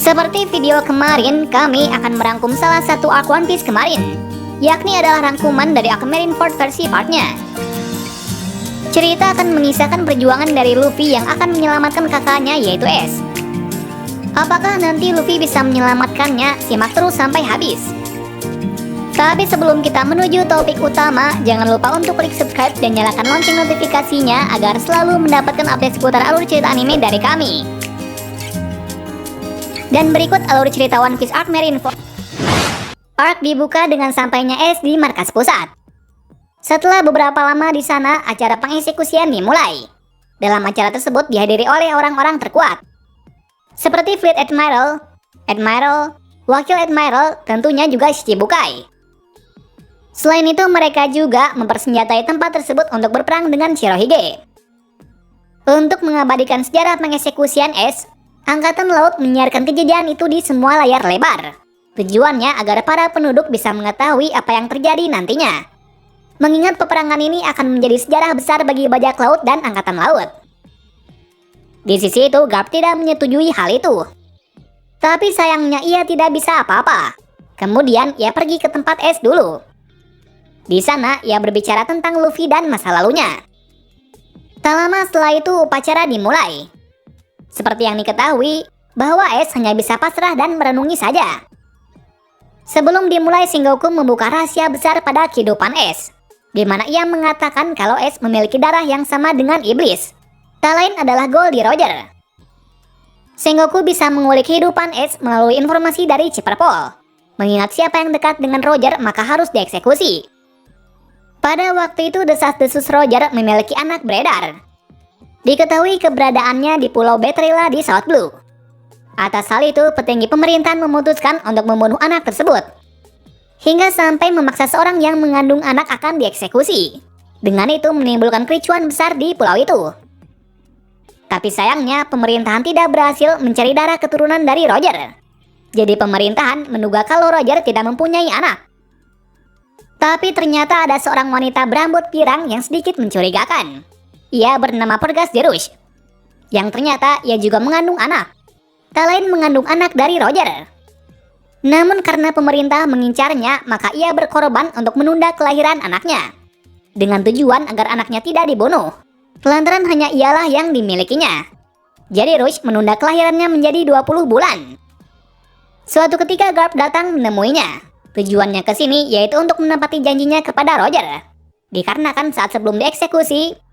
Seperti video kemarin, kami akan merangkum salah satu arc One Piece kemarin, yakni adalah rangkuman dari arc Marineford versi partnya. Cerita akan mengisahkan perjuangan dari Luffy yang akan menyelamatkan kakaknya yaitu Ace. Apakah nanti Luffy bisa menyelamatkannya? Simak terus sampai habis. Tapi sebelum kita menuju topik utama, jangan lupa untuk klik subscribe dan nyalakan lonceng notifikasinya agar selalu mendapatkan update seputar alur cerita anime dari kami. Dan berikut alur cerita One Piece Arc Marineford. Arc dibuka dengan sampainya Ace di markas pusat. Setelah beberapa lama di sana, acara pengeksekusian dimulai. Dalam acara tersebut dihadiri oleh orang-orang terkuat, seperti Fleet Admiral, Wakil Admiral, tentunya juga Shichibukai. Selain itu, mereka juga mempersenjatai tempat tersebut untuk berperang dengan Shirohige. Untuk mengabadikan sejarah pengeksekusian Ace, Angkatan Laut menyiarkan kejadian itu di semua layar lebar. Tujuannya agar para penduduk bisa mengetahui apa yang terjadi nantinya. Mengingat peperangan ini akan menjadi sejarah besar bagi bajak laut dan Angkatan Laut. Di sisi itu, Garp tidak menyetujui hal itu. Tapi sayangnya ia tidak bisa apa-apa. Kemudian ia pergi ke tempat Ace dulu. Di sana ia berbicara tentang Luffy dan masa lalunya. Tak lama setelah itu upacara dimulai. Seperti yang diketahui, bahwa Ace hanya bisa pasrah dan merenungi saja. Sebelum dimulai, Sengoku membuka rahasia besar pada kehidupan Ace, di mana ia mengatakan kalau Ace memiliki darah yang sama dengan iblis. Tak lain adalah Goldie Roger. Sengoku bisa mengulik kehidupan Ace melalui informasi dari Chipperpole. Mengingat siapa yang dekat dengan Roger maka harus dieksekusi. Pada waktu itu desas-desus Roger memiliki anak beredar. Diketahui keberadaannya di Pulau Betrayal di South Blue. Atas hal itu, petinggi pemerintahan memutuskan untuk membunuh anak tersebut. Hingga sampai memaksa seorang yang mengandung anak akan dieksekusi. Dengan itu menimbulkan kericuan besar di pulau itu. Tapi sayangnya pemerintahan tidak berhasil mencari darah keturunan dari Roger. Jadi pemerintahan menduga kalau Roger tidak mempunyai anak. Tapi ternyata ada seorang wanita berambut pirang yang sedikit mencurigakan. Ia bernama Pergas Derush, yang ternyata ia juga mengandung anak. Tak lain mengandung anak dari Roger. Namun karena pemerintah mengincarnya, maka ia berkorban untuk menunda kelahiran anaknya. Dengan tujuan agar anaknya tidak dibunuh. Lantaran hanya ialah yang dimilikinya. Jadi Rush menunda kelahirannya menjadi 20 bulan. Suatu ketika Garp datang menemuinya. Tujuannya ke sini yaitu untuk menepati janjinya kepada Roger. Dikarenakan saat sebelum dieksekusi,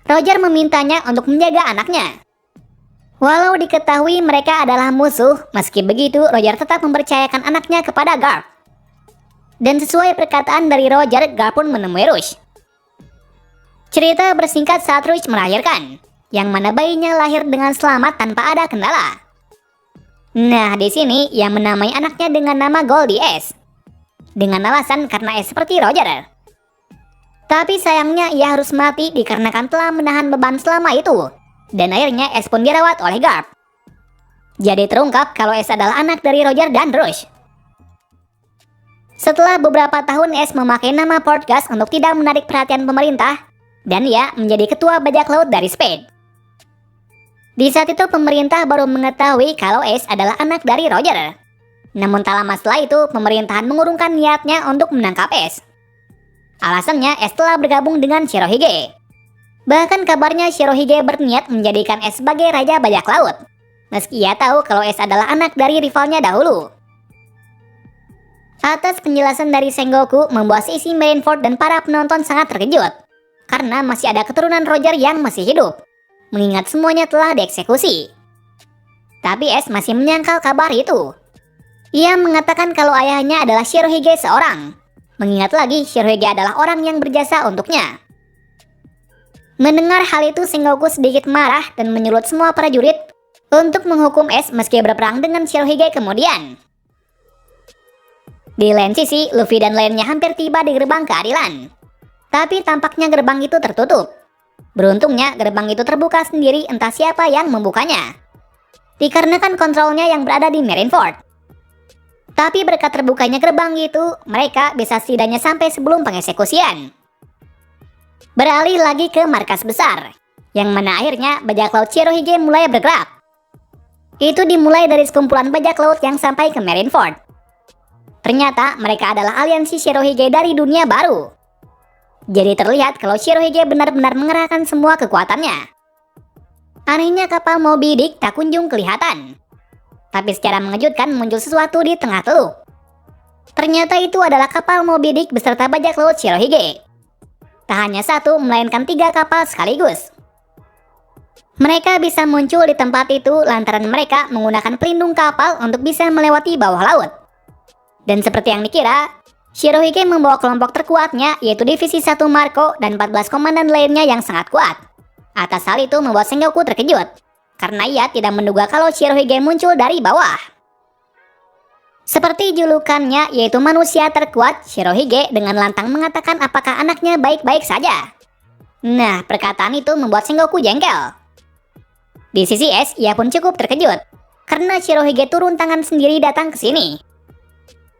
Roger memintanya untuk menjaga anaknya. Walau diketahui mereka adalah musuh, meski begitu Roger tetap mempercayakan anaknya kepada Garp. Dan sesuai perkataan dari Roger, Garp pun menemui Rush. Cerita bersingkat saat Rush melahirkan, yang mana bayinya lahir dengan selamat tanpa ada kendala. Nah, di sini ia menamai anaknya dengan nama Goldie Ace. Dengan alasan karena Ace seperti Roger. Tapi sayangnya ia harus mati dikarenakan telah menahan beban selama itu. Dan akhirnya Ace pun dirawat oleh Garp. Jadi terungkap kalau Ace adalah anak dari Roger dan Rush. Setelah beberapa tahun Ace memakai nama Portgas untuk tidak menarik perhatian pemerintah. Dan ia menjadi ketua bajak laut dari Spade. Di saat itu pemerintah baru mengetahui kalau Ace adalah anak dari Roger. Namun tak lama setelah itu pemerintahan mengurungkan niatnya untuk menangkap Ace. Alasannya Ace telah bergabung dengan Shirohige. Bahkan kabarnya Shirohige berniat menjadikan Ace sebagai raja bajak laut. Meski ia tahu kalau Ace adalah anak dari rivalnya dahulu. Atas penjelasan dari Sengoku membuat seisi Marineford dan para penonton sangat terkejut. Karena masih ada keturunan Roger yang masih hidup. Mengingat semuanya telah dieksekusi. Tapi Ace masih menyangkal kabar itu. Ia mengatakan kalau ayahnya adalah Shirohige seorang. Mengingat lagi Shirohige adalah orang yang berjasa untuknya. Mendengar hal itu Sengoku sedikit marah dan menyulut semua prajurit untuk menghukum Ace meski berperang dengan Shirohige kemudian. Di lain sisi, Luffy dan lainnya hampir tiba di gerbang keadilan. Tapi tampaknya gerbang itu tertutup. Beruntungnya gerbang itu terbuka sendiri, entah siapa yang membukanya. Dikarenakan kontrolnya yang berada di Marineford. Tapi berkat terbukanya gerbang itu, mereka bisa setidaknya sampai sebelum pengeksekusian. Beralih lagi ke markas besar, yang mana akhirnya bajak laut Shirohige mulai bergerak. Itu dimulai dari sekumpulan bajak laut yang sampai ke Marineford. Ternyata mereka adalah aliansi Shirohige dari dunia baru. Jadi terlihat kalau Shirohige benar-benar mengerahkan semua kekuatannya. Anehnya kapal Moby Dick tak kunjung kelihatan. Tapi secara mengejutkan muncul sesuatu di tengah teluk. Ternyata itu adalah kapal Moby Dick beserta bajak laut Shirohige. Tak hanya satu, melainkan 3 kapal sekaligus. Mereka bisa muncul di tempat itu lantaran mereka menggunakan pelindung kapal untuk bisa melewati bawah laut. Dan seperti yang dikira, Shirohige membawa kelompok terkuatnya yaitu Divisi 1 Marco dan 14 komandan lainnya yang sangat kuat. Atas hal itu membuat Sengoku terkejut, karena ia tidak menduga kalau Shirohige muncul dari bawah. Seperti julukannya yaitu manusia terkuat, Shirohige dengan lantang mengatakan apakah anaknya baik-baik saja. Nah, perkataan itu membuat Sengoku jengkel. Di sisi Es, ia pun cukup terkejut, karena Shirohige turun tangan sendiri datang ke sini.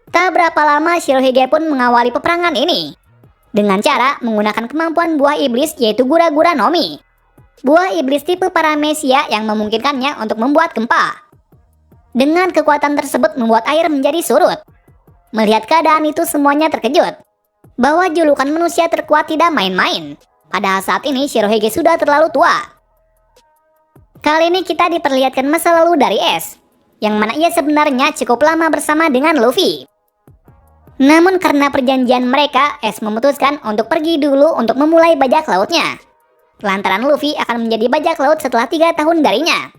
Tak berapa lama Shirohige pun mengawali peperangan ini, dengan cara menggunakan kemampuan buah iblis yaitu Gura-Gura no Mi. Buah iblis tipe paramesia yang memungkinkannya untuk membuat gempa. Dengan kekuatan tersebut membuat air menjadi surut. Melihat keadaan itu semuanya terkejut, bahwa julukan manusia terkuat tidak main-main. Padahal saat ini Shirohige sudah terlalu tua. Kali ini kita diperlihatkan masa lalu dari Es, yang mana ia sebenarnya cukup lama bersama dengan Luffy. Namun karena perjanjian mereka, Es memutuskan untuk pergi dulu untuk memulai bajak lautnya. Lantaran Luffy akan menjadi bajak laut setelah 3 tahun darinya.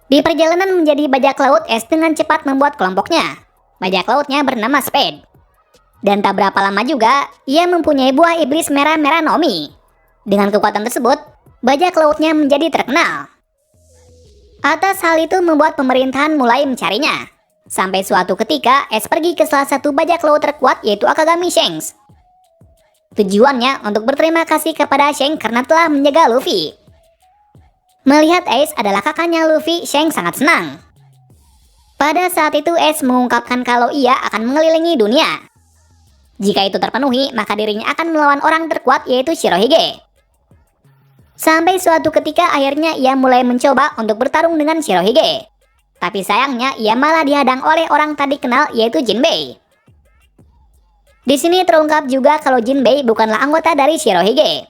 Di perjalanan menjadi bajak laut, Es dengan cepat membuat kelompoknya. Bajak lautnya bernama Spade. Dan tak berapa lama juga, ia mempunyai buah iblis merah-merah no Mi. Dengan kekuatan tersebut, bajak lautnya menjadi terkenal. Atas hal itu membuat pemerintahan mulai mencarinya. Sampai suatu ketika, Es pergi ke salah satu bajak laut terkuat yaitu Akagami Shanks. Tujuannya untuk berterima kasih kepada Shanks karena telah menjaga Luffy. Melihat Ace adalah kakaknya Luffy, Shanks sangat senang. Pada saat itu Ace mengungkapkan kalau ia akan mengelilingi dunia. Jika itu terpenuhi, maka dirinya akan melawan orang terkuat yaitu Shirohige. Sampai suatu ketika akhirnya ia mulai mencoba untuk bertarung dengan Shirohige. Tapi sayangnya ia malah dihadang oleh orang tadi kenal yaitu Jinbei. Di sini terungkap juga kalau Jinbei bukanlah anggota dari Shirohige,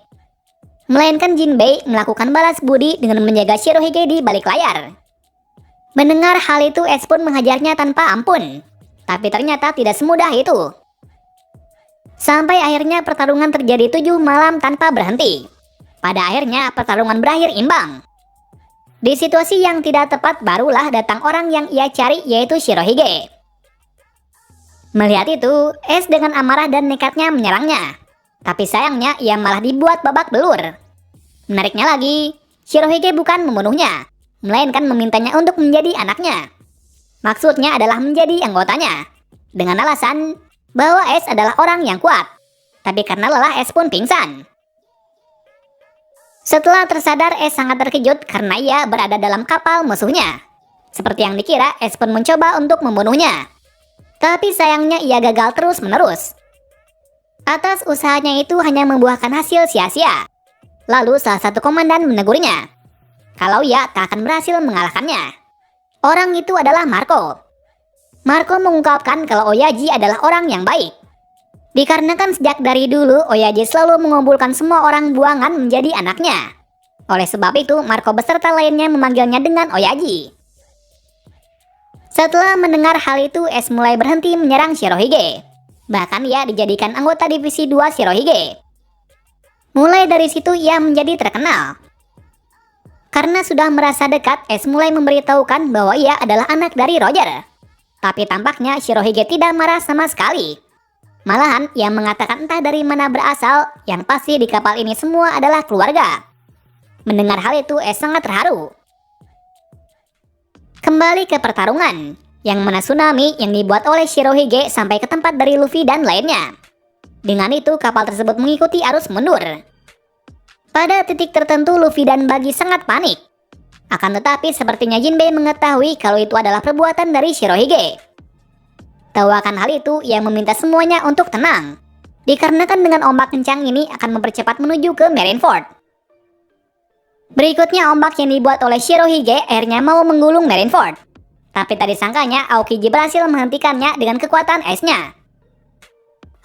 melainkan Jinbei melakukan balas budi dengan menjaga Shirohige di balik layar. Mendengar hal itu, Es pun menghajarnya tanpa ampun. Tapi ternyata tidak semudah itu. Sampai akhirnya pertarungan terjadi 7 malam tanpa berhenti. Pada akhirnya pertarungan berakhir imbang. Di situasi yang tidak tepat barulah datang orang yang ia cari yaitu Shirohige. Melihat itu, Es dengan amarah dan nekatnya menyerangnya. Tapi sayangnya ia malah dibuat babak belur. Menariknya lagi, Shirohige bukan membunuhnya, melainkan memintanya untuk menjadi anaknya. Maksudnya adalah menjadi anggotanya, dengan alasan bahwa Es adalah orang yang kuat. Tapi karena lelah Es pun pingsan. Setelah tersadar, Es sangat terkejut karena ia berada dalam kapal musuhnya. Seperti yang dikira, Es pun mencoba untuk membunuhnya. Tapi sayangnya ia gagal terus-menerus. Atas usahanya itu hanya membuahkan hasil sia-sia. Lalu salah satu komandan menegurnya kalau ia tak akan berhasil mengalahkannya. Orang itu adalah Marco. Marco mengungkapkan kalau Oyaji adalah orang yang baik. Dikarenakan sejak dari dulu Oyaji selalu mengumpulkan semua orang buangan menjadi anaknya. Oleh sebab itu Marco beserta lainnya memanggilnya dengan Oyaji. Setelah mendengar hal itu, Es mulai berhenti menyerang Shirohige. Bahkan ia dijadikan anggota divisi 2 Shirohige. Mulai dari situ ia menjadi terkenal. Karena sudah merasa dekat, Es mulai memberitahukan bahwa ia adalah anak dari Roger. Tapi tampaknya Shirohige tidak marah sama sekali. Malahan ia mengatakan entah dari mana berasal, yang pasti di kapal ini semua adalah keluarga. Mendengar hal itu, Es sangat terharu. Kembali ke pertarungan, yang mana tsunami yang dibuat oleh Shirohige sampai ke tempat dari Luffy dan lainnya. Dengan itu kapal tersebut mengikuti arus mundur. Pada titik tertentu Luffy dan Buggy sangat panik. Akan tetapi sepertinya Jinbei mengetahui kalau itu adalah perbuatan dari Shirohige. Tahu akan hal itu, ia meminta semuanya untuk tenang. Dikarenakan dengan ombak kencang ini akan mempercepat menuju ke Marineford. Berikutnya ombak yang dibuat oleh Shirohige akhirnya mau menggulung Marineford. Tapi tak disangkanya Aokiji berhasil menghentikannya dengan kekuatan esnya.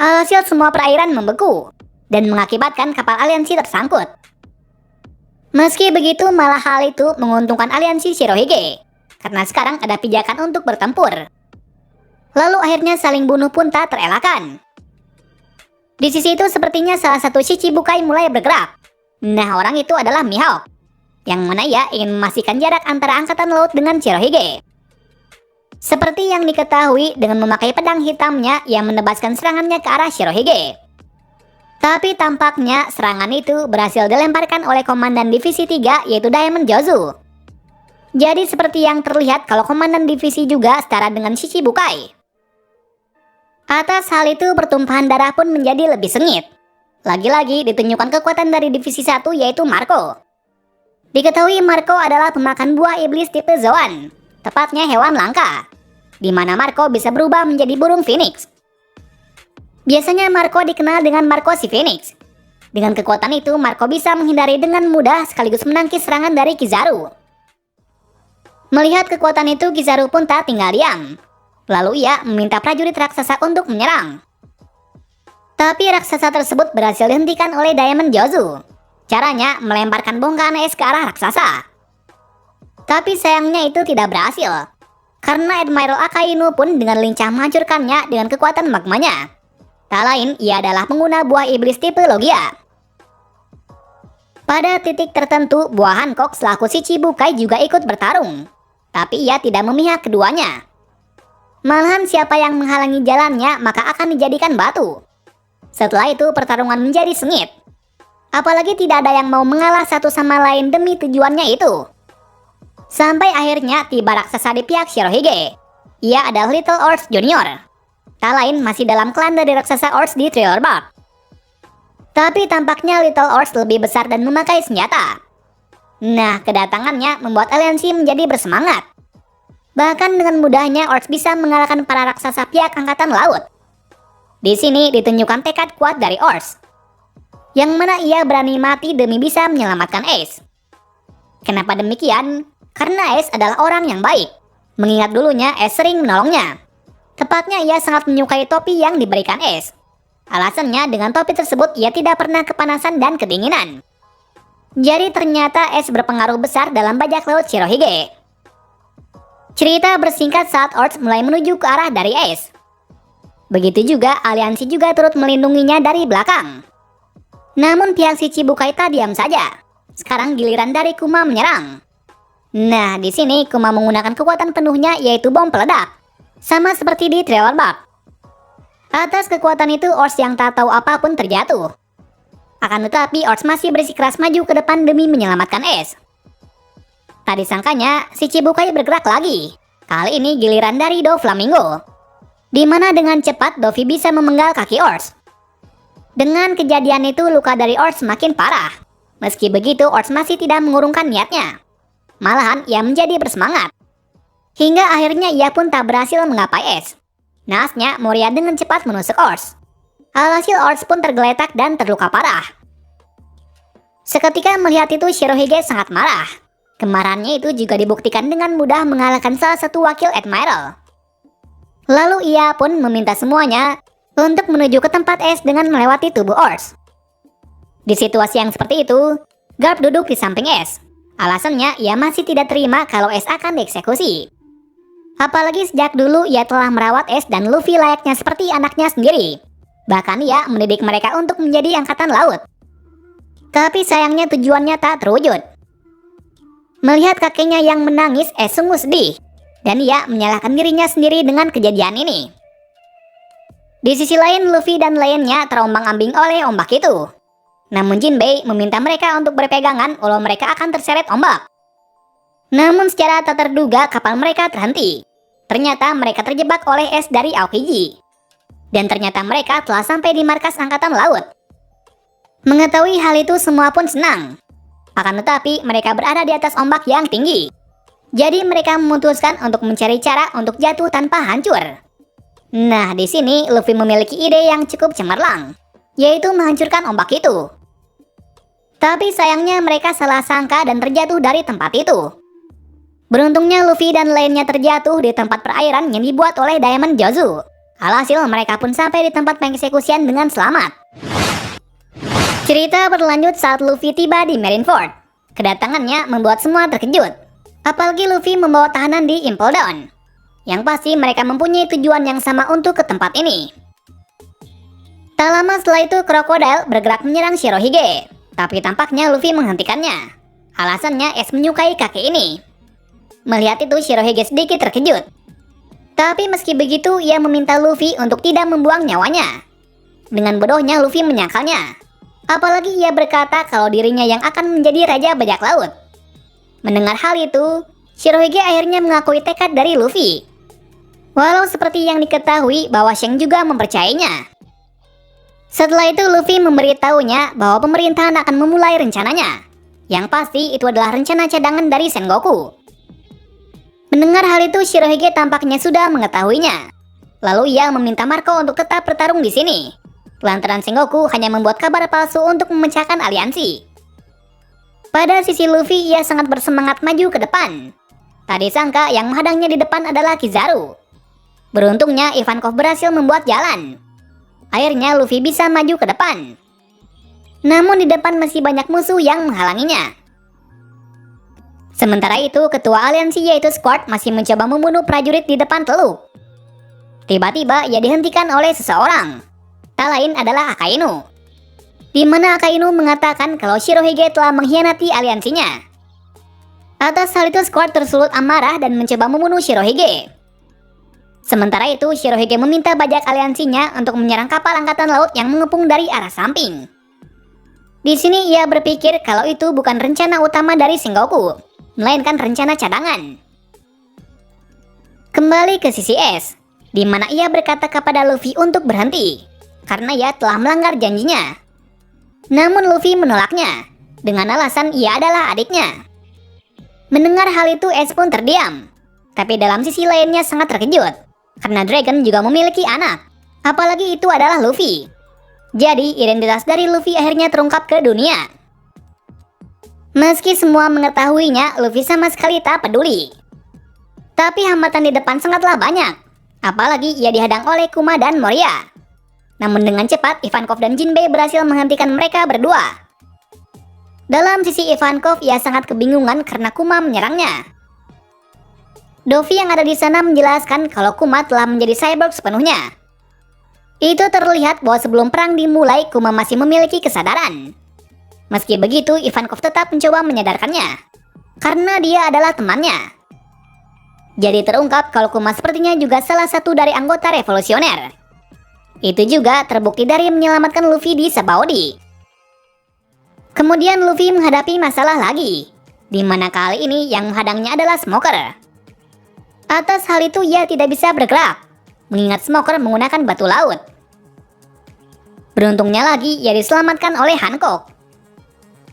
Alhasil semua perairan membeku dan mengakibatkan kapal aliansi tersangkut. Meski begitu malah hal itu menguntungkan aliansi Shirohige, karena sekarang ada pijakan untuk bertempur. Lalu akhirnya saling bunuh pun tak terelakkan. Di sisi itu sepertinya salah satu Shichibukai mulai bergerak. Nah, orang itu adalah Mihawk, yang mana ia ingin memastikan jarak antara angkatan laut dengan Shirohige. Seperti yang diketahui, dengan memakai pedang hitamnya yang menebaskan serangannya ke arah Shirohige. Tapi tampaknya serangan itu berhasil dilemparkan oleh komandan divisi 3 yaitu Diamond Jozu. Jadi seperti yang terlihat kalau komandan divisi juga setara dengan Shichibukai. Atas hal itu pertumpahan darah pun menjadi lebih sengit. Lagi-lagi ditunjukkan kekuatan dari divisi 1 yaitu Marco. Diketahui Marco adalah pemakan buah iblis tipe Zoan, tepatnya hewan langka, di mana Marco bisa berubah menjadi burung Phoenix. Biasanya Marco dikenal dengan Marco si Phoenix. Dengan kekuatan itu Marco bisa menghindari dengan mudah sekaligus menangkis serangan dari Kizaru. Melihat kekuatan itu Kizaru pun tak tinggal diam. Lalu ia meminta prajurit raksasa untuk menyerang. Tapi raksasa tersebut berhasil dihentikan oleh Diamond Jozu. Caranya melemparkan bongkahan es ke arah raksasa. Tapi sayangnya itu tidak berhasil, karena Admiral Akainu pun dengan lincah menghancurkannya dengan kekuatan magmanya. Tak lain, ia adalah pengguna buah iblis tipe Logia. Pada titik tertentu, buah Hancock selaku Shichibukai juga ikut bertarung. Tapi ia tidak memihak keduanya. Malahan siapa yang menghalangi jalannya maka akan dijadikan batu. Setelah itu pertarungan menjadi sengit. Apalagi tidak ada yang mau mengalah satu sama lain demi tujuannya itu. Sampai akhirnya tiba raksasa di pihak Shirohige. Ia adalah Little Orcs Junior. Tak lain masih dalam klan dari raksasa Orcs di Thriller Bark. Tapi tampaknya Little Orcs lebih besar dan memakai senjata. Nah, kedatangannya membuat aliansi menjadi bersemangat. Bahkan dengan mudahnya Orcs bisa mengalahkan para raksasa pihak angkatan laut. Di sini ditunjukkan tekad kuat dari Orcs, yang mana ia berani mati demi bisa menyelamatkan Ace. Kenapa demikian? Karena Ace adalah orang yang baik. Mengingat dulunya Ace sering menolongnya. Tepatnya ia sangat menyukai topi yang diberikan Ace. Alasannya dengan topi tersebut ia tidak pernah kepanasan dan kedinginan. Jadi ternyata Ace berpengaruh besar dalam bajak laut Shirohige. Cerita bersingkat saat Orcs mulai menuju ke arah dari Ace. Begitu juga aliansi juga turut melindunginya dari belakang. Namun pihak Shichibukai tak diam saja. Sekarang giliran dari Kuma menyerang. Nah, di sini Kuma menggunakan kekuatan penuhnya yaitu bom peledak. Sama seperti di Thriller Bark. Atas kekuatan itu Orcs yang tak tahu apapun terjatuh. Akan tetapi Orcs masih bersikeras maju ke depan demi menyelamatkan Ace. Tak disangkanya Shichibukai bergerak lagi. Kali ini giliran dari Doflamingo, di mana dengan cepat Dovi bisa memenggal kaki Orcs. Dengan kejadian itu luka dari Orcs semakin parah. Meski begitu Orcs masih tidak mengurungkan niatnya. Malahan ia menjadi bersemangat. Hingga akhirnya ia pun tak berhasil menggapai Ace. Naasnya Moria dengan cepat menusuk Orcs. Alhasil Orcs pun tergeletak dan terluka parah. Seketika melihat itu Shirohige sangat marah. Kemarahannya itu juga dibuktikan dengan mudah mengalahkan salah satu wakil Admiral. Lalu ia pun meminta semuanya untuk menuju ke tempat Ace dengan melewati tubuh Orcs. Di situasi yang seperti itu, Garp duduk di samping Ace. Alasannya ia masih tidak terima kalau Ace akan dieksekusi. Apalagi sejak dulu ia telah merawat Ace dan Luffy layaknya seperti anaknya sendiri. Bahkan ia mendidik mereka untuk menjadi angkatan laut. Tapi sayangnya tujuannya tak terwujud. Melihat kakeknya yang menangis, Ace sungguh sedih. Dan ia menyalahkan dirinya sendiri dengan kejadian ini. Di sisi lain, Luffy dan lainnya terombang-ambing oleh ombak itu. Namun Jinbei meminta mereka untuk berpegangan walau mereka akan terseret ombak. Namun secara tak terduga kapal mereka terhenti. Ternyata mereka terjebak oleh es dari Aokiji. Dan ternyata mereka telah sampai di markas angkatan laut. Mengetahui hal itu semua pun senang. Akan tetapi mereka berada di atas ombak yang tinggi. Jadi mereka memutuskan untuk mencari cara untuk jatuh tanpa hancur. Nah, di sini Luffy memiliki ide yang cukup cemerlang, yaitu menghancurkan ombak itu. Tapi sayangnya mereka salah sangka dan terjatuh dari tempat itu. Beruntungnya Luffy dan lainnya terjatuh di tempat perairan yang dibuat oleh Diamond Jozu. Alhasil mereka pun sampai di tempat pengeksekusian dengan selamat. Cerita berlanjut saat Luffy tiba di Marineford. Kedatangannya membuat semua terkejut. Apalagi Luffy membawa tahanan di Impel Down. Yang pasti mereka mempunyai tujuan yang sama untuk ke tempat ini. Tak lama setelah itu Crocodile bergerak menyerang Shirohige. Tapi tampaknya Luffy menghentikannya. Alasannya Ace menyukai kakek ini. Melihat itu Shirohige sedikit terkejut. Tapi meski begitu ia meminta Luffy untuk tidak membuang nyawanya. Dengan bodohnya Luffy menyangkalnya. Apalagi ia berkata kalau dirinya yang akan menjadi Raja Bajak Laut. Mendengar hal itu, Shirohige akhirnya mengakui tekad dari Luffy. Walau seperti yang diketahui bahwa Shanks juga mempercayainya. Setelah itu Luffy memberitahunya bahwa pemerintahan akan memulai rencananya. Yang pasti itu adalah rencana cadangan dari Sengoku. Mendengar hal itu Shirohige tampaknya sudah mengetahuinya. Lalu ia meminta Marco untuk tetap bertarung di sini. Lantaran Sengoku hanya membuat kabar palsu untuk memecahkan aliansi. Pada sisi Luffy ia sangat bersemangat maju ke depan. Tadi sangka yang menghadangnya di depan adalah Kizaru. Beruntungnya Ivankov berhasil membuat jalan. Akhirnya Luffy bisa maju ke depan. Namun di depan masih banyak musuh yang menghalanginya. Sementara itu ketua aliansi yaitu Squad masih mencoba membunuh prajurit di depan teluk. Tiba-tiba ia dihentikan oleh seseorang. Tak lain adalah Akainu. Di mana Akainu mengatakan kalau Shirohige telah mengkhianati aliansinya. Atas hal itu Squad tersulut amarah dan mencoba membunuh Shirohige. Sementara itu, Shirohige meminta bajak aliansinya untuk menyerang kapal angkatan laut yang mengepung dari arah samping. Di sini ia berpikir kalau itu bukan rencana utama dari Sengoku, melainkan rencana cadangan. Kembali ke sisi Ace, di mana ia berkata kepada Luffy untuk berhenti, karena ia telah melanggar janjinya. Namun Luffy menolaknya, dengan alasan ia adalah adiknya. Mendengar hal itu Ace pun terdiam, tapi dalam sisi lainnya sangat terkejut. Karena Dragon juga memiliki anak. Apalagi itu adalah Luffy. Jadi identitas dari Luffy akhirnya terungkap ke dunia. Meski semua mengetahuinya, Luffy sama sekali tak peduli. Tapi hambatan di depan sangatlah banyak. Apalagi ia dihadang oleh Kuma dan Moria. Namun dengan cepat Ivankov dan Jinbei berhasil menghentikan mereka berdua. Dalam sisi Ivankov ia sangat kebingungan karena Kuma menyerangnya. Dovi yang ada di sana menjelaskan kalau Kuma telah menjadi cyborg sepenuhnya. Itu terlihat bahwa sebelum perang dimulai Kuma masih memiliki kesadaran. Meski begitu Ivankov tetap mencoba menyadarkannya. Karena dia adalah temannya. Jadi terungkap kalau Kuma sepertinya juga salah satu dari anggota revolusioner. Itu juga terbukti dari menyelamatkan Luffy di Sabaody. Kemudian Luffy menghadapi masalah lagi. Di mana kali ini yang menghadangnya adalah Smoker. Atas hal itu ia tidak bisa bergerak, mengingat Smoker menggunakan batu laut. Beruntungnya lagi ia diselamatkan oleh Hancock.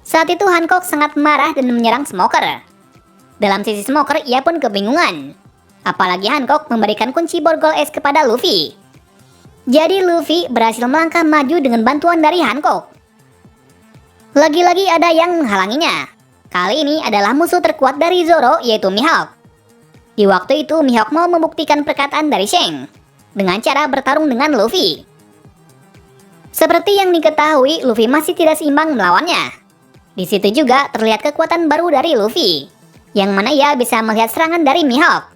Saat itu Hancock sangat marah dan menyerang Smoker. Dalam sisi Smoker ia pun kebingungan. Apalagi Hancock memberikan kunci borgol es kepada Luffy. Jadi Luffy berhasil melangkah maju dengan bantuan dari Hancock. Lagi-lagi ada yang menghalanginya. Kali ini adalah musuh terkuat dari Zoro yaitu Mihawk. Di waktu itu Mihawk mau membuktikan perkataan dari Shanks dengan cara bertarung dengan Luffy. Seperti yang diketahui, Luffy masih tidak seimbang melawannya. Di situ juga terlihat kekuatan baru dari Luffy, yang mana ia bisa melihat serangan dari Mihawk.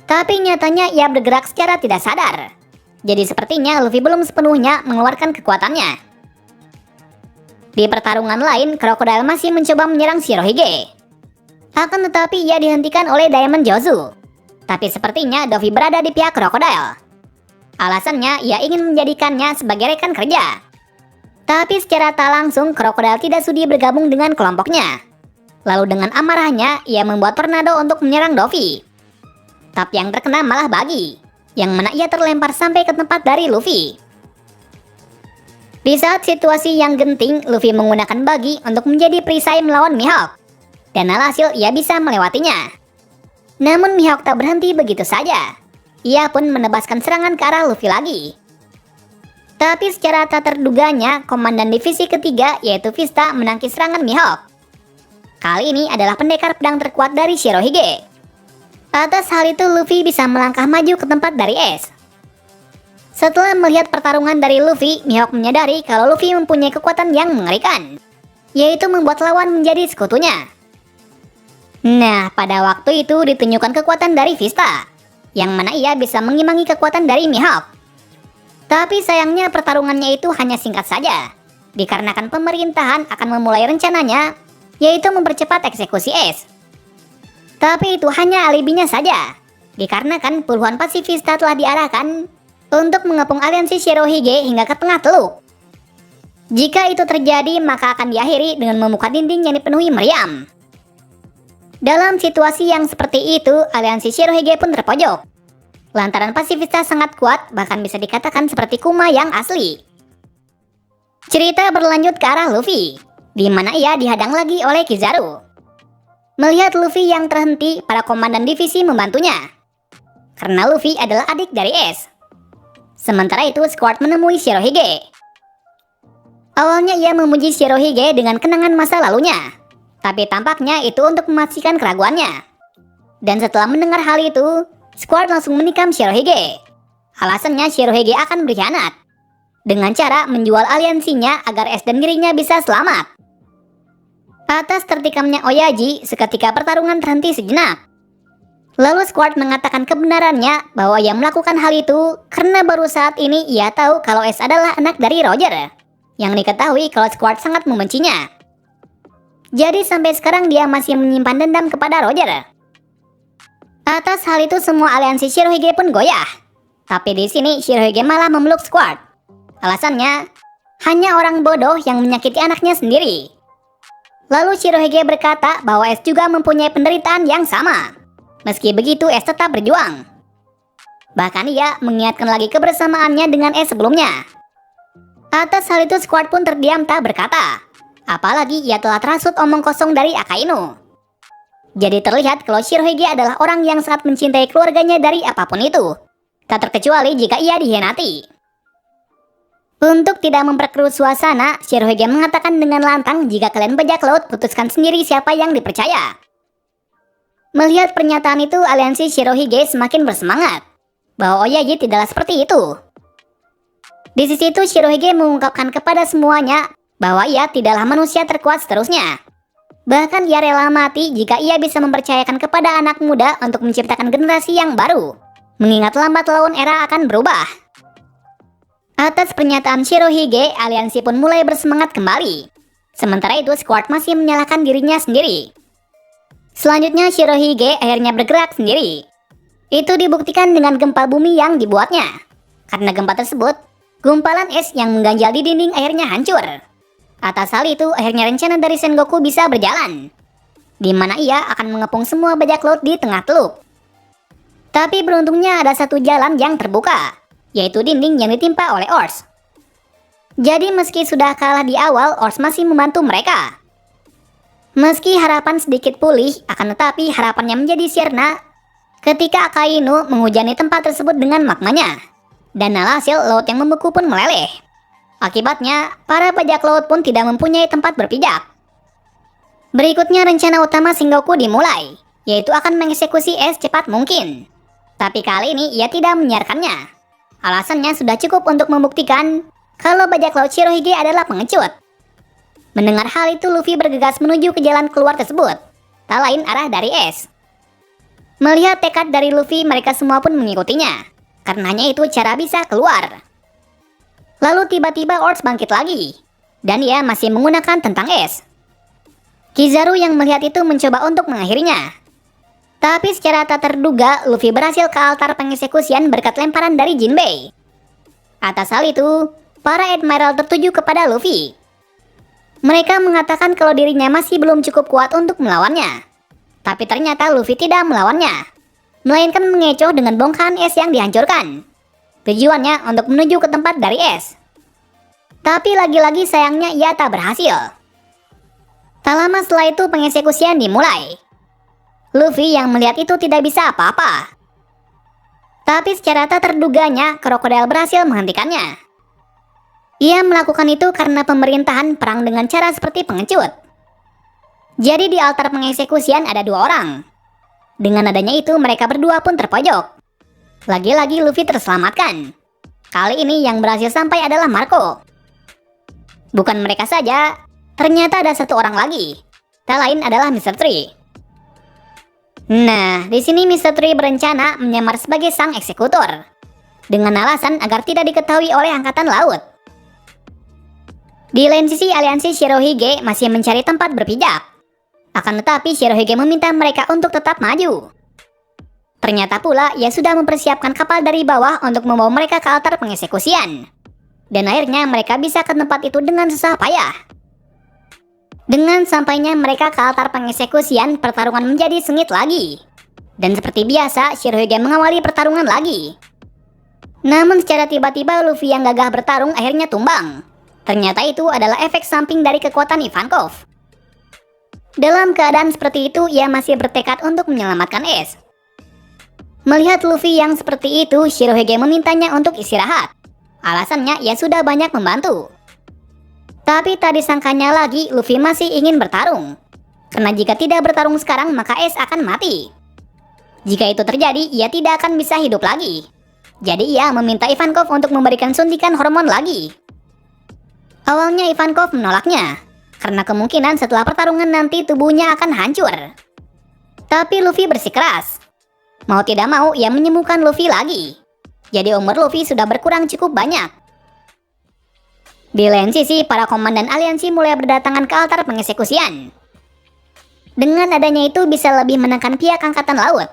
Tapi nyatanya ia bergerak secara tidak sadar. Jadi sepertinya Luffy belum sepenuhnya mengeluarkan kekuatannya. Di pertarungan lain, Crocodile masih mencoba menyerang Shirohige. Akan tetapi ia dihentikan oleh Diamond Jozu. Tapi sepertinya Dovi berada di pihak Crocodile. Alasannya ia ingin menjadikannya sebagai rekan kerja. Tapi secara tak langsung Crocodile tidak sudi bergabung dengan kelompoknya. Lalu dengan amarahnya ia membuat tornado untuk menyerang Dovi. Tapi yang terkena malah Buggy, yang mana ia terlempar sampai ke tempat dari Luffy. Di saat situasi yang genting, Luffy menggunakan Buggy untuk menjadi perisai melawan Mihawk. Dan alhasil ia bisa melewatinya. Namun Mihawk tak berhenti begitu saja. Ia pun menebaskan serangan ke arah Luffy lagi. Tapi secara tak terduganya, komandan divisi ketiga yaitu Vista menangkis serangan Mihawk. Kali ini adalah pendekar pedang terkuat dari Shirohige. Atas hal itu Luffy bisa melangkah maju ke tempat dari es. Setelah melihat pertarungan dari Luffy, Mihawk menyadari kalau Luffy mempunyai kekuatan yang mengerikan, yaitu membuat lawan menjadi sekutunya. Nah, pada waktu itu ditunjukkan kekuatan dari Vista, yang mana ia bisa mengimbangi kekuatan dari Mihawk. Tapi sayangnya pertarungannya itu hanya singkat saja, dikarenakan pemerintahan akan memulai rencananya, yaitu mempercepat eksekusi es. Tapi itu hanya alibinya saja, dikarenakan puluhan pasifista telah diarahkan untuk mengepung aliansi Shirohige hingga ke tengah teluk. Jika itu terjadi, maka akan diakhiri dengan membuka dinding yang dipenuhi meriam. Dalam situasi yang seperti itu, aliansi Shirohige pun terpojok. Lantaran pasifista sangat kuat, bahkan bisa dikatakan seperti Kuma yang asli. Cerita berlanjut ke arah Luffy, di mana ia dihadang lagi oleh Kizaru. Melihat Luffy yang terhenti, para komandan divisi membantunya. Karena Luffy adalah adik dari es. Sementara itu, Squad menemui Shirohige. Awalnya ia memuji Shirohige dengan kenangan masa lalunya, tapi tampaknya itu untuk memastikan keraguannya. Dan setelah mendengar hal itu, Squad langsung menikam Shirohige. Alasannya Shirohige akan berkhianat dengan cara menjual aliansinya agar es dan dirinya bisa selamat. Atas tertikamnya Oyaji, seketika pertarungan terhenti sejenak. Lalu Squad mengatakan kebenarannya bahwa ia melakukan hal itu karena baru saat ini ia tahu kalau es adalah anak dari Roger, yang diketahui kalau Squad sangat membencinya. Jadi sampai sekarang dia masih menyimpan dendam kepada Roger. Atas hal itu semua aliansi Shirohige pun goyah. Tapi di sini Shirohige malah memeluk Squad. Alasannya, hanya orang bodoh yang menyakiti anaknya sendiri. Lalu Shirohige berkata bahwa es juga mempunyai penderitaan yang sama. Meski begitu, es tetap berjuang. Bahkan ia mengingatkan lagi kebersamaannya dengan es sebelumnya. Atas hal itu Squad pun terdiam tak berkata. Apalagi ia telah terhasut omong kosong dari Akainu. Jadi terlihat kalau Shirohige adalah orang yang sangat mencintai keluarganya dari apapun itu, tak terkecuali jika ia dikhianati. Untuk tidak memperkeruh suasana, Shirohige mengatakan dengan lantang jika kalian bajak laut, putuskan sendiri siapa yang dipercaya. Melihat pernyataan itu, aliansi Shirohige semakin bersemangat bahwa Oyaji tidaklah seperti itu. Di sisi itu Shirohige mengungkapkan kepada semuanya bahwa ia tidaklah manusia terkuat seterusnya. Bahkan ia rela mati jika ia bisa mempercayakan kepada anak muda untuk menciptakan generasi yang baru, mengingat lambat laun era akan berubah. Atas pernyataan Shirohige, aliansi pun mulai bersemangat kembali. Sementara itu Squad masih menyalahkan dirinya sendiri. Selanjutnya Shirohige akhirnya bergerak sendiri. Itu dibuktikan dengan gempa bumi yang dibuatnya. Karena gempa tersebut, gumpalan es yang mengganjal di dinding akhirnya hancur. Atas hal itu, akhirnya rencana dari Sengoku bisa berjalan, di mana ia akan mengepung semua bajak laut di tengah teluk. Tapi beruntungnya ada satu jalan yang terbuka, yaitu dinding yang ditimpa oleh Ors. Jadi meski sudah kalah di awal, Ors masih membantu mereka. Meski harapan sedikit pulih, akan tetapi harapannya menjadi sirna ketika Akainu menghujani tempat tersebut dengan magmanya. Dan alhasil laut yang membeku pun meleleh. Akibatnya, para bajak laut pun tidak mempunyai tempat berpijak. Berikutnya rencana utama Sengoku dimulai, yaitu akan mengeksekusi es cepat mungkin. Tapi kali ini ia tidak menyiarkannya. Alasannya sudah cukup untuk membuktikan kalau bajak laut Shirohige adalah pengecut. Mendengar hal itu Luffy bergegas menuju ke jalan keluar tersebut, tak lain arah dari es. Melihat tekad dari Luffy, mereka semua pun mengikutinya, karenanya itu cara bisa keluar. Lalu tiba-tiba Ors bangkit lagi, dan ia masih menggunakan tentang es. Kizaru yang melihat itu mencoba untuk mengakhirinya. Tapi secara tak terduga, Luffy berhasil ke altar pengeksekusian berkat lemparan dari Jinbei. Atas hal itu, para Admiral tertuju kepada Luffy. Mereka mengatakan kalau dirinya masih belum cukup kuat untuk melawannya. Tapi ternyata Luffy tidak melawannya, melainkan mengecoh dengan bongkahan es yang dihancurkan. Tujuannya untuk menuju ke tempat dari es. Tapi lagi-lagi sayangnya ia tak berhasil. Tak lama setelah itu pengeksekusian dimulai. Luffy yang melihat itu tidak bisa apa-apa. Tapi secara tak terduganya, krokodil berhasil menghentikannya. Ia melakukan itu karena pemerintahan perang dengan cara seperti pengecut. Jadi di altar pengeksekusian ada 2 orang. Dengan adanya itu mereka berdua pun terpojok. Lagi-lagi Luffy terselamatkan. Kali ini yang berhasil sampai adalah Marco. Bukan mereka saja, ternyata ada 1 orang lagi. Tak lain adalah Mr. Tree. Nah, di sini Mr. Tree berencana menyamar sebagai sang eksekutor dengan alasan agar tidak diketahui oleh angkatan laut. Di lain sisi, aliansi Shirohige masih mencari tempat berpijak. Akan tetapi Shirohige meminta mereka untuk tetap maju. Ternyata pula ia sudah mempersiapkan kapal dari bawah untuk membawa mereka ke altar pengeksekusian. Dan akhirnya mereka bisa ke tempat itu dengan susah payah. Dengan sampainya mereka ke altar pengeksekusian, pertarungan menjadi sengit lagi. Dan seperti biasa, Shirohige mengawali pertarungan lagi. Namun secara tiba-tiba Luffy yang gagah bertarung akhirnya tumbang. Ternyata itu adalah efek samping dari kekuatan Ivankov. Dalam keadaan seperti itu, ia masih bertekad untuk menyelamatkan Ace. Melihat Luffy yang seperti itu, Shirohige memintanya untuk istirahat. Alasannya ia sudah banyak membantu. Tapi tak disangkanya lagi, Luffy masih ingin bertarung. Karena jika tidak bertarung sekarang, maka Ace akan mati. Jika itu terjadi, ia tidak akan bisa hidup lagi. Jadi ia meminta Ivankov untuk memberikan suntikan hormon lagi. Awalnya Ivankov menolaknya, karena kemungkinan setelah pertarungan nanti tubuhnya akan hancur. Tapi Luffy bersikeras. Mau tidak mau, ia menyembuhkan Luffy lagi. Jadi umur Luffy sudah berkurang cukup banyak. Di lain sisi, para komandan aliansi mulai berdatangan ke altar pengeksekusian. Dengan adanya itu bisa lebih menekan pihak angkatan laut.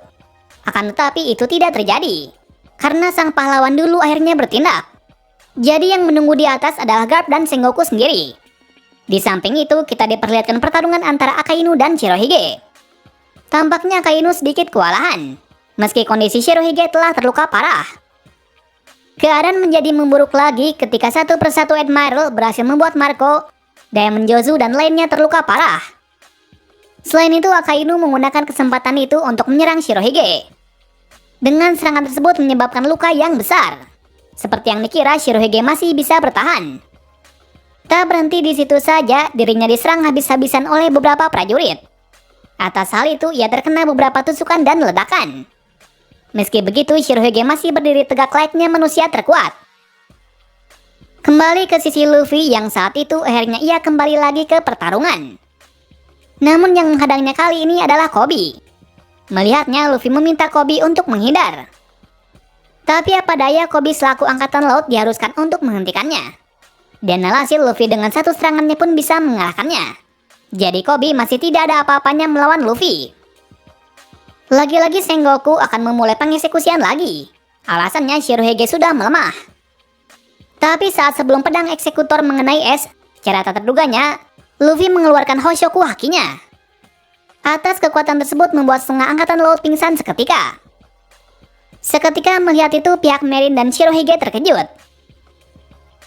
Akan tetapi itu tidak terjadi, karena sang pahlawan dulu akhirnya bertindak. Jadi yang menunggu di atas adalah Garp dan Sengoku sendiri. Di samping itu, kita diperlihatkan pertarungan antara Akainu dan Shirohige. Tampaknya Akainu sedikit kewalahan, meski kondisi Shirohige telah terluka parah. Keadaan menjadi memburuk lagi ketika satu persatu Admiral berhasil membuat Marco, Diamond Jozu dan lainnya terluka parah. Selain itu, Akainu menggunakan kesempatan itu untuk menyerang Shirohige. Dengan serangan tersebut menyebabkan luka yang besar. Seperti yang dikira, Shirohige masih bisa bertahan. Tak berhenti di situ saja, dirinya diserang habis-habisan oleh beberapa prajurit. Atas hal itu, ia terkena beberapa tusukan dan ledakan. Meski begitu, Shirohige masih berdiri tegak layaknya manusia terkuat. Kembali ke sisi Luffy yang saat itu akhirnya ia kembali lagi ke pertarungan. Namun yang menghadangnya kali ini adalah Koby. Melihatnya, Luffy meminta Koby untuk menghindar. Tapi apa daya, Koby selaku angkatan laut diharuskan untuk menghentikannya. Dan alhasil Luffy dengan satu serangannya pun bisa mengalahkannya. Jadi Koby masih tidak ada apa-apanya melawan Luffy. Lagi-lagi Sengoku akan memulai pengeksekusian lagi. Alasannya Shirohige sudah melemah. Tapi saat sebelum pedang eksekutor mengenai Ace, secara tak terduganya, Luffy mengeluarkan Hoshoku hakinya. Atas kekuatan tersebut membuat setengah angkatan laut pingsan seketika. Seketika melihat itu, pihak Marine dan Shirohige terkejut.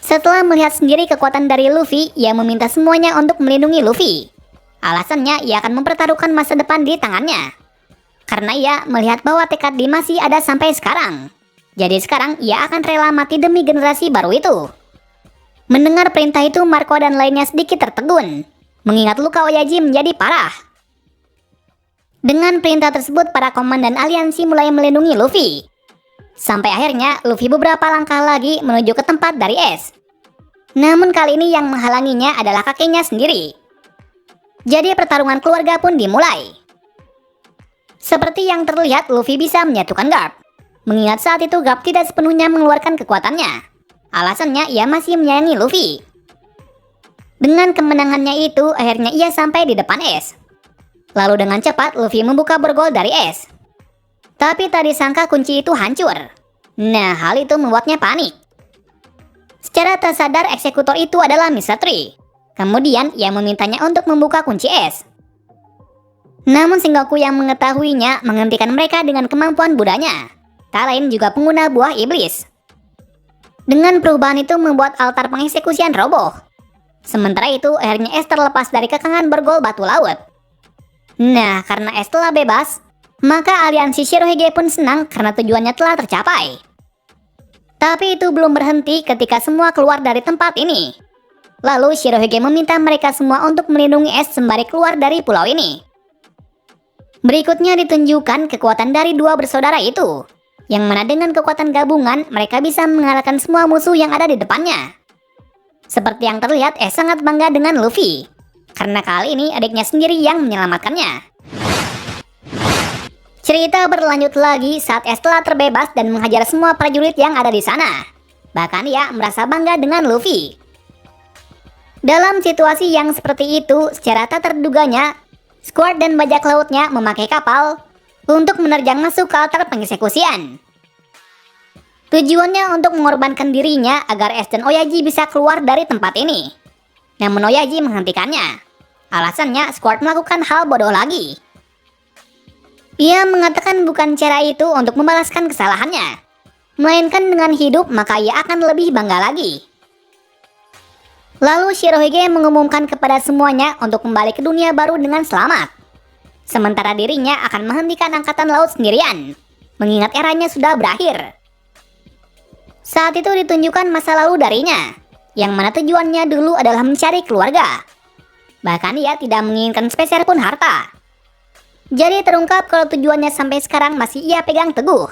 Setelah melihat sendiri kekuatan dari Luffy, ia meminta semuanya untuk melindungi Luffy. Alasannya, ia akan mempertaruhkan masa depan di tangannya. Karena ia melihat bahwa tekad dia masih ada sampai sekarang. Jadi sekarang, ia akan rela mati demi generasi baru itu. Mendengar perintah itu, Marco dan lainnya sedikit tertegun, mengingat luka Oyaji menjadi parah. Dengan perintah tersebut, para komandan aliansi mulai melindungi Luffy. Sampai akhirnya, Luffy beberapa langkah lagi menuju ke tempat dari Ace. Namun kali ini yang menghalanginya adalah kakeknya sendiri. Jadi pertarungan keluarga pun dimulai. Seperti yang terlihat, Luffy bisa menyatukan Garp. Mengingat saat itu Garp tidak sepenuhnya mengeluarkan kekuatannya. Alasannya ia masih menyayangi Luffy. Dengan kemenangannya itu, akhirnya ia sampai di depan Ace. Lalu dengan cepat Luffy membuka borgol dari Ace. Tapi tak disangka kunci itu hancur. Nah, hal itu membuatnya panik. Secara tak sadar eksekutor itu adalah Mr. Tree. Kemudian ia memintanya untuk membuka kunci Ace. Namun Sengoku yang mengetahuinya menghentikan mereka dengan kemampuan budanya. Tak lain juga pengguna buah iblis. Dengan perubahan itu membuat altar pengeksekusian roboh. Sementara itu akhirnya Ace terlepas dari kekangan borgol batu laut. Nah, karena Ace telah bebas, maka aliansi Shirohige pun senang karena tujuannya telah tercapai. Tapi itu belum berhenti ketika semua keluar dari tempat ini. Lalu Shirohige meminta mereka semua untuk melindungi es sembari keluar dari pulau ini. Berikutnya ditunjukkan kekuatan dari dua bersaudara itu, yang mana dengan kekuatan gabungan mereka bisa mengalahkan semua musuh yang ada di depannya. Seperti yang terlihat, es sangat bangga dengan Luffy, karena kali ini adiknya sendiri yang menyelamatkannya. Cerita berlanjut lagi saat es telah terbebas dan menghajar semua prajurit yang ada di sana. Bahkan ia merasa bangga dengan Luffy. Dalam situasi yang seperti itu, secara tak terduganya, Squad dan bajak lautnya memakai kapal untuk menerjang masuk ke altar pengeksekusian. Tujuannya untuk mengorbankan dirinya agar es dan Oyaji bisa keluar dari tempat ini. Namun Oyaji menghentikannya. Alasannya Squad melakukan hal bodoh lagi. Ia mengatakan bukan cara itu untuk membalaskan kesalahannya, melainkan dengan hidup maka ia akan lebih bangga lagi. Lalu Shirohige mengumumkan kepada semuanya untuk kembali ke dunia baru dengan selamat. Sementara dirinya akan menghentikan angkatan laut sendirian, mengingat eranya sudah berakhir. Saat itu ditunjukkan masa lalu darinya, yang mana tujuannya dulu adalah mencari keluarga. Bahkan ia tidak menginginkan sepeser pun harta. Jadi terungkap kalau tujuannya sampai sekarang masih ia pegang teguh.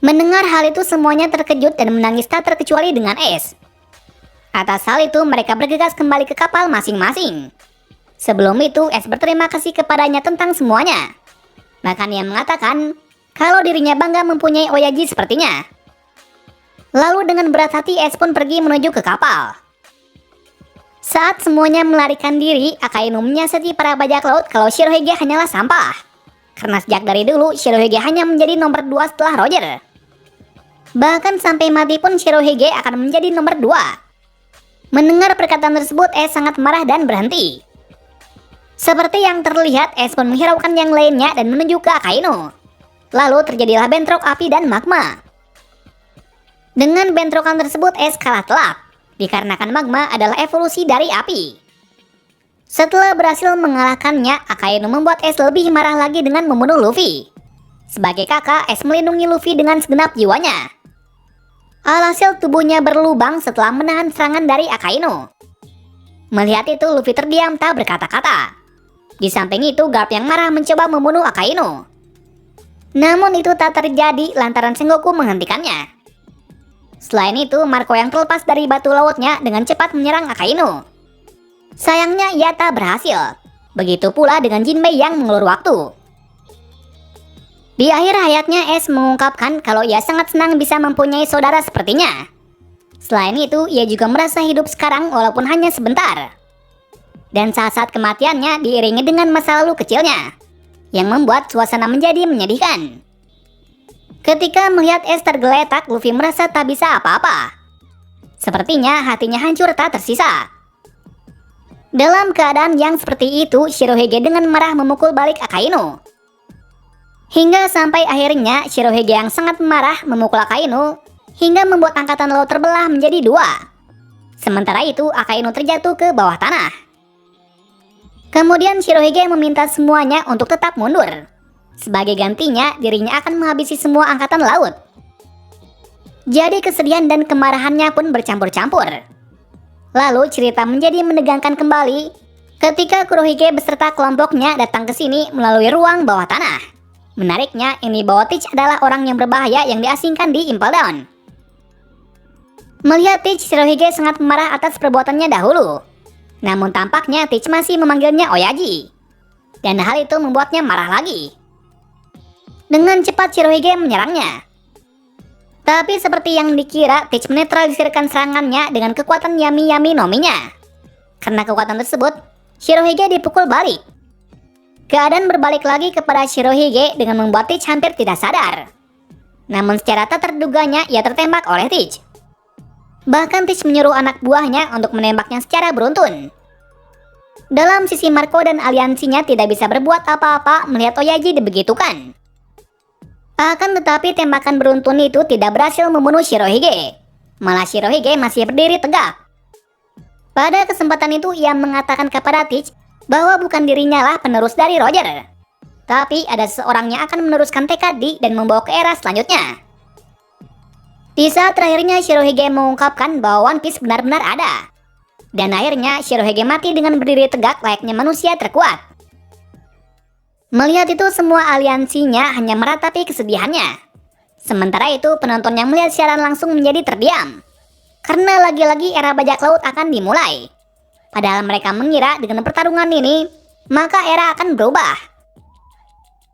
Mendengar hal itu semuanya terkejut dan menangis tak terkecuali dengan es. Atas hal itu mereka bergegas kembali ke kapal masing-masing. Sebelum itu es berterima kasih kepadanya tentang semuanya. Bahkan ia mengatakan kalau dirinya bangga mempunyai Oyaji sepertinya. Lalu dengan berat hati es pun pergi menuju ke kapal. Saat semuanya melarikan diri, Akainu menyiasati para bajak laut kalau Shirohige hanyalah sampah. Karena sejak dari dulu, Shirohige hanya menjadi nomor 2 setelah Roger. Bahkan sampai mati pun Shirohige akan menjadi nomor 2. Mendengar perkataan tersebut, Es sangat marah dan berhenti. Seperti yang terlihat, Es pun menghiraukan yang lainnya dan menuju ke Akainu. Lalu terjadilah bentrok api dan magma. Dengan bentrokan tersebut, Es kalah telak. Dikarenakan magma adalah evolusi dari api. Setelah berhasil mengalahkannya, Akainu membuat Es lebih marah lagi dengan membunuh Luffy. Sebagai kakak, Es melindungi Luffy dengan segenap jiwanya. Alhasil tubuhnya berlubang setelah menahan serangan dari Akainu. Melihat itu, Luffy terdiam tak berkata-kata. Di samping itu, Garp yang marah mencoba membunuh Akainu. Namun itu tak terjadi lantaran Sengoku menghentikannya. Selain itu, Marco yang terlepas dari batu lautnya dengan cepat menyerang Akainu. Sayangnya ia tak berhasil. Begitu pula dengan Jinbei yang mengulur waktu. Di akhir hayatnya, Es mengungkapkan kalau ia sangat senang bisa mempunyai saudara sepertinya. Selain itu, ia juga merasa hidup sekarang walaupun hanya sebentar. Dan saat-saat kematiannya diiringi dengan masa lalu kecilnya, yang membuat suasana menjadi menyedihkan. Ketika melihat Es tergeletak, Luffy merasa tak bisa apa-apa. Sepertinya hatinya hancur tak tersisa. Dalam keadaan yang seperti itu, Shirohige dengan marah memukul balik Akainu. Hingga sampai akhirnya Shirohige yang sangat marah memukul Akainu, hingga membuat angkatan laut terbelah menjadi 2. Sementara itu, Akainu terjatuh ke bawah tanah. Kemudian Shirohige meminta semuanya untuk tetap mundur. Sebagai gantinya, dirinya akan menghabisi semua angkatan laut. Jadi kesedihan dan kemarahannya pun bercampur-campur. Lalu cerita menjadi menegangkan kembali ketika Kurohige beserta kelompoknya datang ke sini melalui ruang bawah tanah. Menariknya, ini bahwa Teach adalah orang yang berbahaya yang diasingkan di Impel Down. Melihat Teach, Shirohige sangat marah atas perbuatannya dahulu. Namun tampaknya Teach masih memanggilnya Oyaji. Dan hal itu membuatnya marah lagi. Dengan cepat Shirohige menyerangnya. Tapi seperti yang dikira, Teach menetralisirkan serangannya dengan kekuatan Yami Yami Nominya. Karena kekuatan tersebut, Shirohige dipukul balik. Keadaan berbalik lagi kepada Shirohige dengan membuat Teach hampir tidak sadar. Namun secara tak terduganya ia tertembak oleh Teach. Bahkan Teach menyuruh anak buahnya untuk menembaknya secara beruntun. Dalam sisi Marco dan aliansinya tidak bisa berbuat apa-apa melihat Oyaji dibegitukan. Akan tetapi tembakan beruntun itu tidak berhasil membunuh Shirohige. Malah Shirohige masih berdiri tegak. Pada kesempatan itu ia mengatakan kepada Teach bahwa bukan dirinya lah penerus dari Roger. Tapi ada seseorang yang akan meneruskan tekad dan membawa ke era selanjutnya. Di saat terakhirnya Shirohige mengungkapkan bahwa One Piece benar-benar ada. Dan akhirnya Shirohige mati dengan berdiri tegak layaknya manusia terkuat. Melihat itu semua aliansinya hanya meratapi kesedihannya. Sementara itu penonton yang melihat siaran langsung menjadi terdiam. Karena lagi-lagi era bajak laut akan dimulai. Padahal mereka mengira dengan pertarungan ini, maka era akan berubah.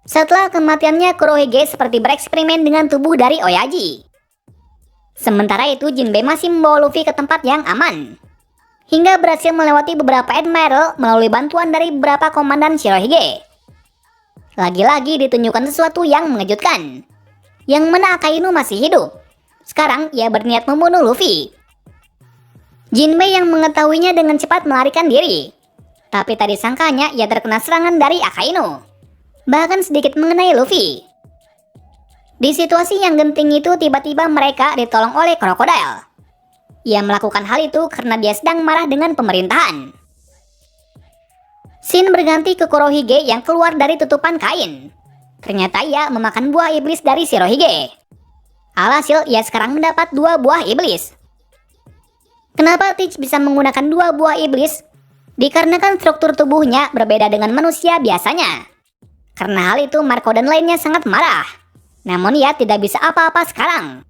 Setelah kematiannya Kurohige seperti bereksperimen dengan tubuh dari Oyaji. Sementara itu Jinbei masih membawa Luffy ke tempat yang aman. Hingga berhasil melewati beberapa admiral melalui bantuan dari beberapa komandan Shirohige. Lagi-lagi ditunjukkan sesuatu yang mengejutkan. Yang mana Akainu masih hidup. Sekarang ia berniat membunuh Luffy. Jinbei yang mengetahuinya dengan cepat melarikan diri. Tapi tadi sangkanya ia terkena serangan dari Akainu. Bahkan sedikit mengenai Luffy. Di situasi yang genting itu tiba-tiba mereka ditolong oleh Crocodile. Ia melakukan hal itu karena dia sedang marah dengan pemerintahan. Scene berganti ke Kurohige yang keluar dari tutupan kain. Ternyata ia memakan buah iblis dari Shirohige. Alhasil ia sekarang mendapat 2 buah iblis. Kenapa Teach bisa menggunakan 2 buah iblis? Dikarenakan struktur tubuhnya berbeda dengan manusia biasanya. Karena hal itu Marco dan lainnya sangat marah. Namun ia tidak bisa apa-apa sekarang.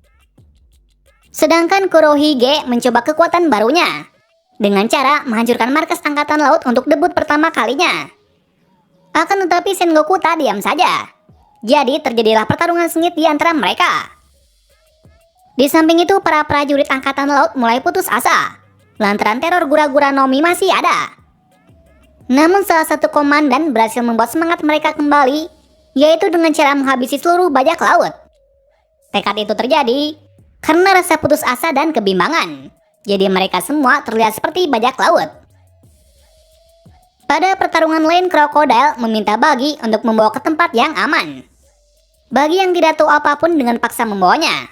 Sedangkan Kurohige mencoba kekuatan barunya. Dengan cara menghancurkan markas angkatan laut untuk debut pertama kalinya. Akan tetapi Sengoku tak diam saja. Jadi terjadilah pertarungan sengit di antara mereka. Di samping itu para prajurit angkatan laut mulai putus asa. Lantaran teror gura-gura Nomi masih ada. Namun salah satu komandan berhasil membuat semangat mereka kembali, yaitu dengan cara menghabisi seluruh bajak laut. Tekad itu terjadi karena rasa putus asa dan kebimbangan. Jadi mereka semua terlihat seperti bajak laut. Pada pertarungan lain Crocodile meminta Buggy untuk membawa ke tempat yang aman. Buggy yang tidak tahu apapun dengan paksa membawanya.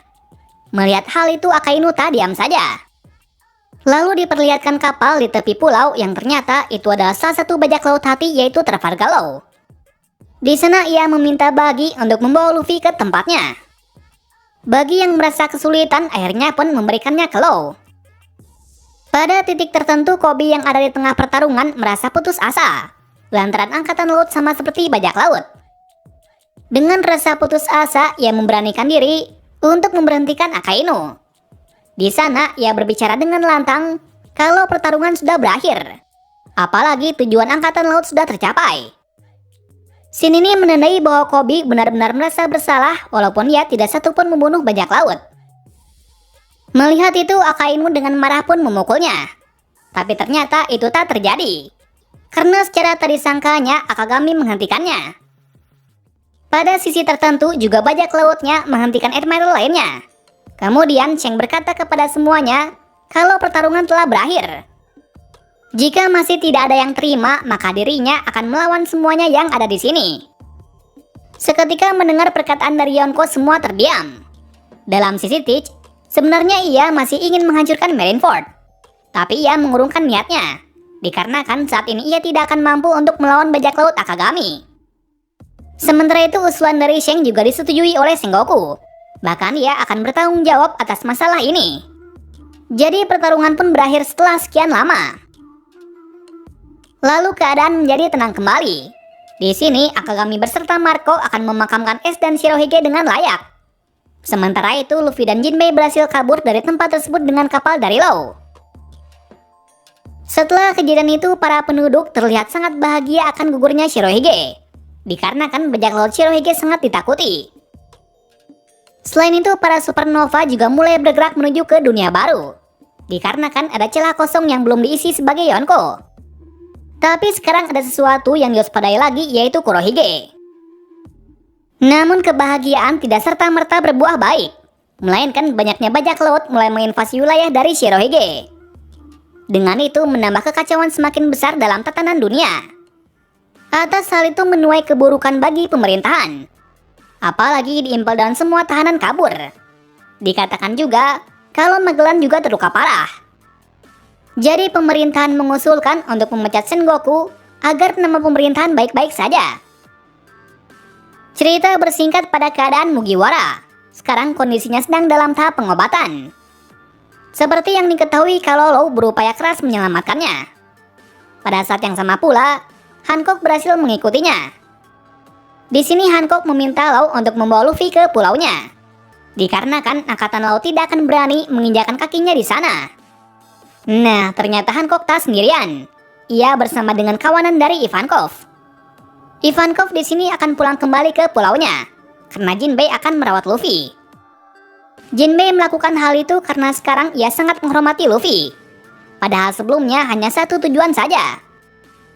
Melihat hal itu Akainu tak diam saja. Lalu diperlihatkan kapal di tepi pulau yang ternyata itu adalah salah satu bajak laut hati yaitu Trafalgar Law. Di sana ia meminta Buggy untuk membawa Luffy ke tempatnya. Buggy yang merasa kesulitan akhirnya pun memberikannya ke Law. Pada titik tertentu Kobe yang ada di tengah pertarungan merasa putus asa. Lantaran angkatan laut sama seperti bajak laut. Dengan rasa putus asa ia memberanikan diri untuk memberhentikan Akainu. Di sana ia berbicara dengan lantang kalau pertarungan sudah berakhir. Apalagi tujuan angkatan laut sudah tercapai. Scene ini menandai bahwa Kobe benar-benar merasa bersalah walaupun ia tidak satupun membunuh bajak laut. Melihat itu Akainu dengan marah pun memukulnya. Tapi ternyata itu tak terjadi. Karena secara tadi sangkanya Akagami menghentikannya. Pada sisi tertentu juga bajak lautnya menghentikan admiral lainnya. Kemudian Cheng berkata kepada semuanya kalau pertarungan telah berakhir. Jika masih tidak ada yang terima, maka dirinya akan melawan semuanya yang ada di sini. Seketika mendengar perkataan dari Yonko semua terdiam. Dalam sisi Teach, sebenarnya ia masih ingin menghancurkan Marineford. Tapi ia mengurungkan niatnya. Dikarenakan saat ini ia tidak akan mampu untuk melawan bajak laut Akagami. Sementara itu usulan dari Sheng juga disetujui oleh Sengoku. Bahkan ia akan bertanggung jawab atas masalah ini. Jadi pertarungan pun berakhir setelah sekian lama. Lalu keadaan menjadi tenang kembali. Di sini Akagami beserta Marco akan memakamkan Ace dan Shirohige dengan layak. Sementara itu Luffy dan Jinbei berhasil kabur dari tempat tersebut dengan kapal dari Law. Setelah kejadian itu para penduduk terlihat sangat bahagia akan gugurnya Shirohige. Dikarenakan bajak laut Shirohige sangat ditakuti. Selain itu para supernova juga mulai bergerak menuju ke dunia baru. Dikarenakan ada celah kosong yang belum diisi sebagai Yonko. Tapi sekarang ada sesuatu yang diwaspadai lagi yaitu Kurohige. Namun kebahagiaan tidak serta-merta berbuah baik. Melainkan banyaknya bajak laut mulai menginvasi wilayah dari Shirohige. Dengan itu menambah kekacauan semakin besar dalam tatanan dunia. Atas hal itu menuai keburukan bagi pemerintahan. Apalagi di Impel Down semua tahanan kabur. Dikatakan juga kalau Magellan juga terluka parah. Jadi pemerintahan mengusulkan untuk memecat Sengoku agar nama pemerintahan baik-baik saja. Cerita bersingkat pada keadaan Mugiwara. sekarang kondisinya sedang dalam tahap pengobatan. Seperti yang diketahui kalau Law berupaya keras menyelamatkannya. Pada saat yang sama pula, Hancock berhasil mengikutinya. Di sini Hancock meminta Law untuk membawa Luffy ke pulaunya, dikarenakan angkatan Law tidak akan berani menginjakan kakinya di sana. Nah, ternyata Hancock tak sendirian. Ia bersama dengan kawanan dari Ivankov. Ivankov di sini akan pulang kembali ke pulaunya, karena Jinbei akan merawat Luffy. Jinbei melakukan hal itu karena sekarang ia sangat menghormati Luffy. Padahal sebelumnya hanya satu tujuan saja.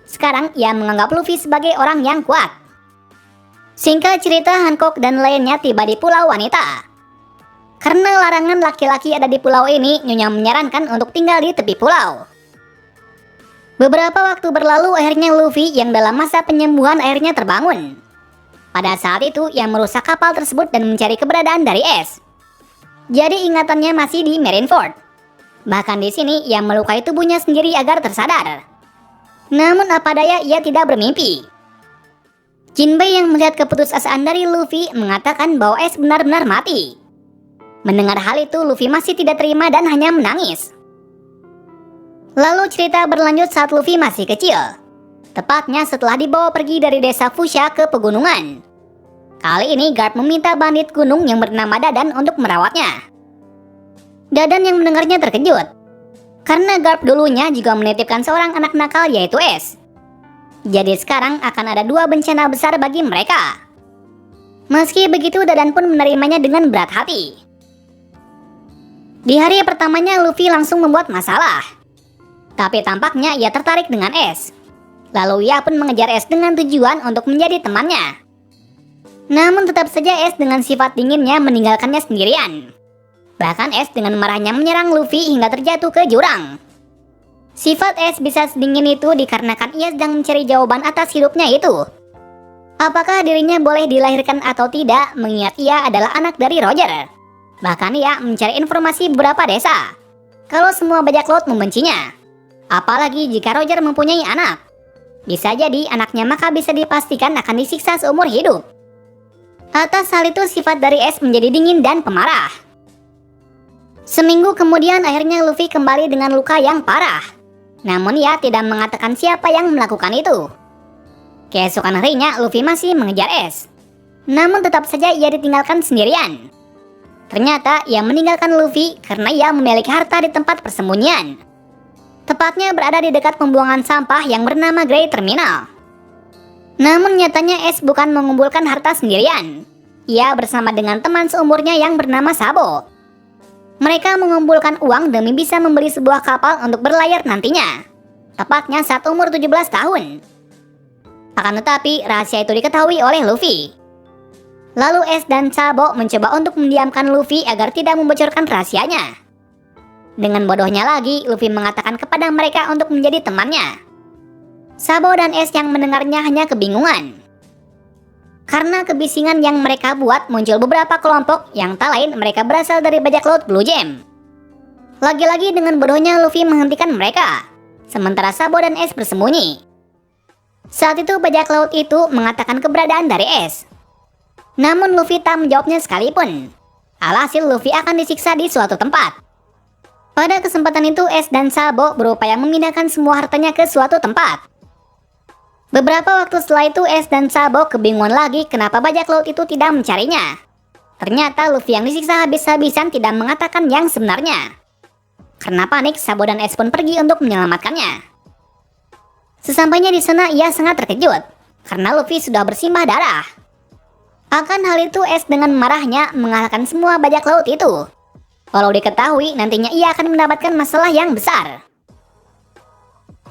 Sekarang ia menganggap Luffy sebagai orang yang kuat. Singkat cerita, Hancock dan lainnya tiba di Pulau Wanita. Karena larangan laki-laki ada di pulau ini, Nyonya menyarankan untuk tinggal di tepi pulau. Beberapa waktu berlalu, akhirnya Luffy yang dalam masa penyembuhan akhirnya terbangun. Pada saat itu, ia merusak kapal tersebut dan mencari keberadaan dari Ace. Jadi ingatannya masih di Marineford. Bahkan di sini ia melukai tubuhnya sendiri agar tersadar. Namun apa daya ia tidak bermimpi. Jinbei yang melihat keputusasaan dari Luffy mengatakan bahwa Ace benar-benar mati. Mendengar hal itu, Luffy masih tidak terima dan hanya menangis. Lalu cerita berlanjut saat Luffy masih kecil. Tepatnya setelah dibawa pergi dari desa Fushia ke pegunungan. Kali ini Garp meminta bandit gunung yang bernama Dadan untuk merawatnya. Dadan yang mendengarnya terkejut, karena Garp dulunya juga menitipkan seorang anak nakal yaitu Ace. Jadi sekarang akan ada dua bencana besar bagi mereka. Meski begitu, Dadan pun menerimanya dengan berat hati. Di hari pertamanya Luffy langsung membuat masalah. Tapi tampaknya ia tertarik dengan Ace. Lalu ia pun mengejar Ace dengan tujuan untuk menjadi temannya. Namun tetap saja Ace dengan sifat dinginnya meninggalkannya sendirian. Bahkan Ace dengan marahnya menyerang Luffy hingga terjatuh ke jurang. Sifat Ace bisa sedingin itu dikarenakan ia sedang mencari jawaban atas hidupnya itu. Apakah dirinya boleh dilahirkan atau tidak, mengingat ia adalah anak dari Roger. Bahkan ia mencari informasi beberapa desa kalau semua bajak laut membencinya. Apalagi jika Roger mempunyai anak. Bisa jadi anaknya maka bisa dipastikan akan disiksa seumur hidup. Atas hal itu sifat dari Ace menjadi dingin dan pemarah. Seminggu kemudian akhirnya Luffy kembali dengan luka yang parah. Namun ia tidak mengatakan siapa yang melakukan itu. Keesokan harinya Luffy masih mengejar Ace. Namun tetap saja ia ditinggalkan sendirian. Ternyata ia meninggalkan Luffy karena ia memiliki harta di tempat persembunyian. Tepatnya berada di dekat pembuangan sampah yang bernama Grey Terminal. Namun nyatanya Ace bukan mengumpulkan harta sendirian. Ia bersama dengan teman seumurnya yang bernama Sabo. Mereka mengumpulkan uang demi bisa membeli sebuah kapal untuk berlayar nantinya. Tepatnya saat umur 17 tahun. Akan tetapi rahasia itu diketahui oleh Luffy. Lalu Ace dan Sabo mencoba untuk mendiamkan Luffy agar tidak membocorkan rahasianya. Dengan bodohnya lagi, Luffy mengatakan kepada mereka untuk menjadi temannya. Sabo dan Ace yang mendengarnya hanya kebingungan. Karena kebisingan yang mereka buat, muncul beberapa kelompok yang tak lain mereka berasal dari bajak laut Blue Jam. Lagi-lagi dengan bodohnya Luffy menghentikan mereka, sementara Sabo dan Ace bersembunyi. Saat itu bajak laut itu mengatakan keberadaan dari Ace. Namun Luffy tak menjawabnya sekalipun. Alhasil Luffy akan disiksa di suatu tempat. Pada kesempatan itu Ace dan Sabo berupaya memindahkan semua hartanya ke suatu tempat. Beberapa waktu setelah itu Ace dan Sabo kebingungan lagi kenapa bajak laut itu tidak mencarinya. Ternyata Luffy yang disiksa habis-habisan tidak mengatakan yang sebenarnya. Karena panik, Sabo dan Ace pun pergi untuk menyelamatkannya. Sesampainya di sana ia sangat terkejut karena Luffy sudah bersimbah darah. Akan hal itu Ace dengan marahnya mengalahkan semua bajak laut itu. Walau diketahui nantinya ia akan mendapatkan masalah yang besar.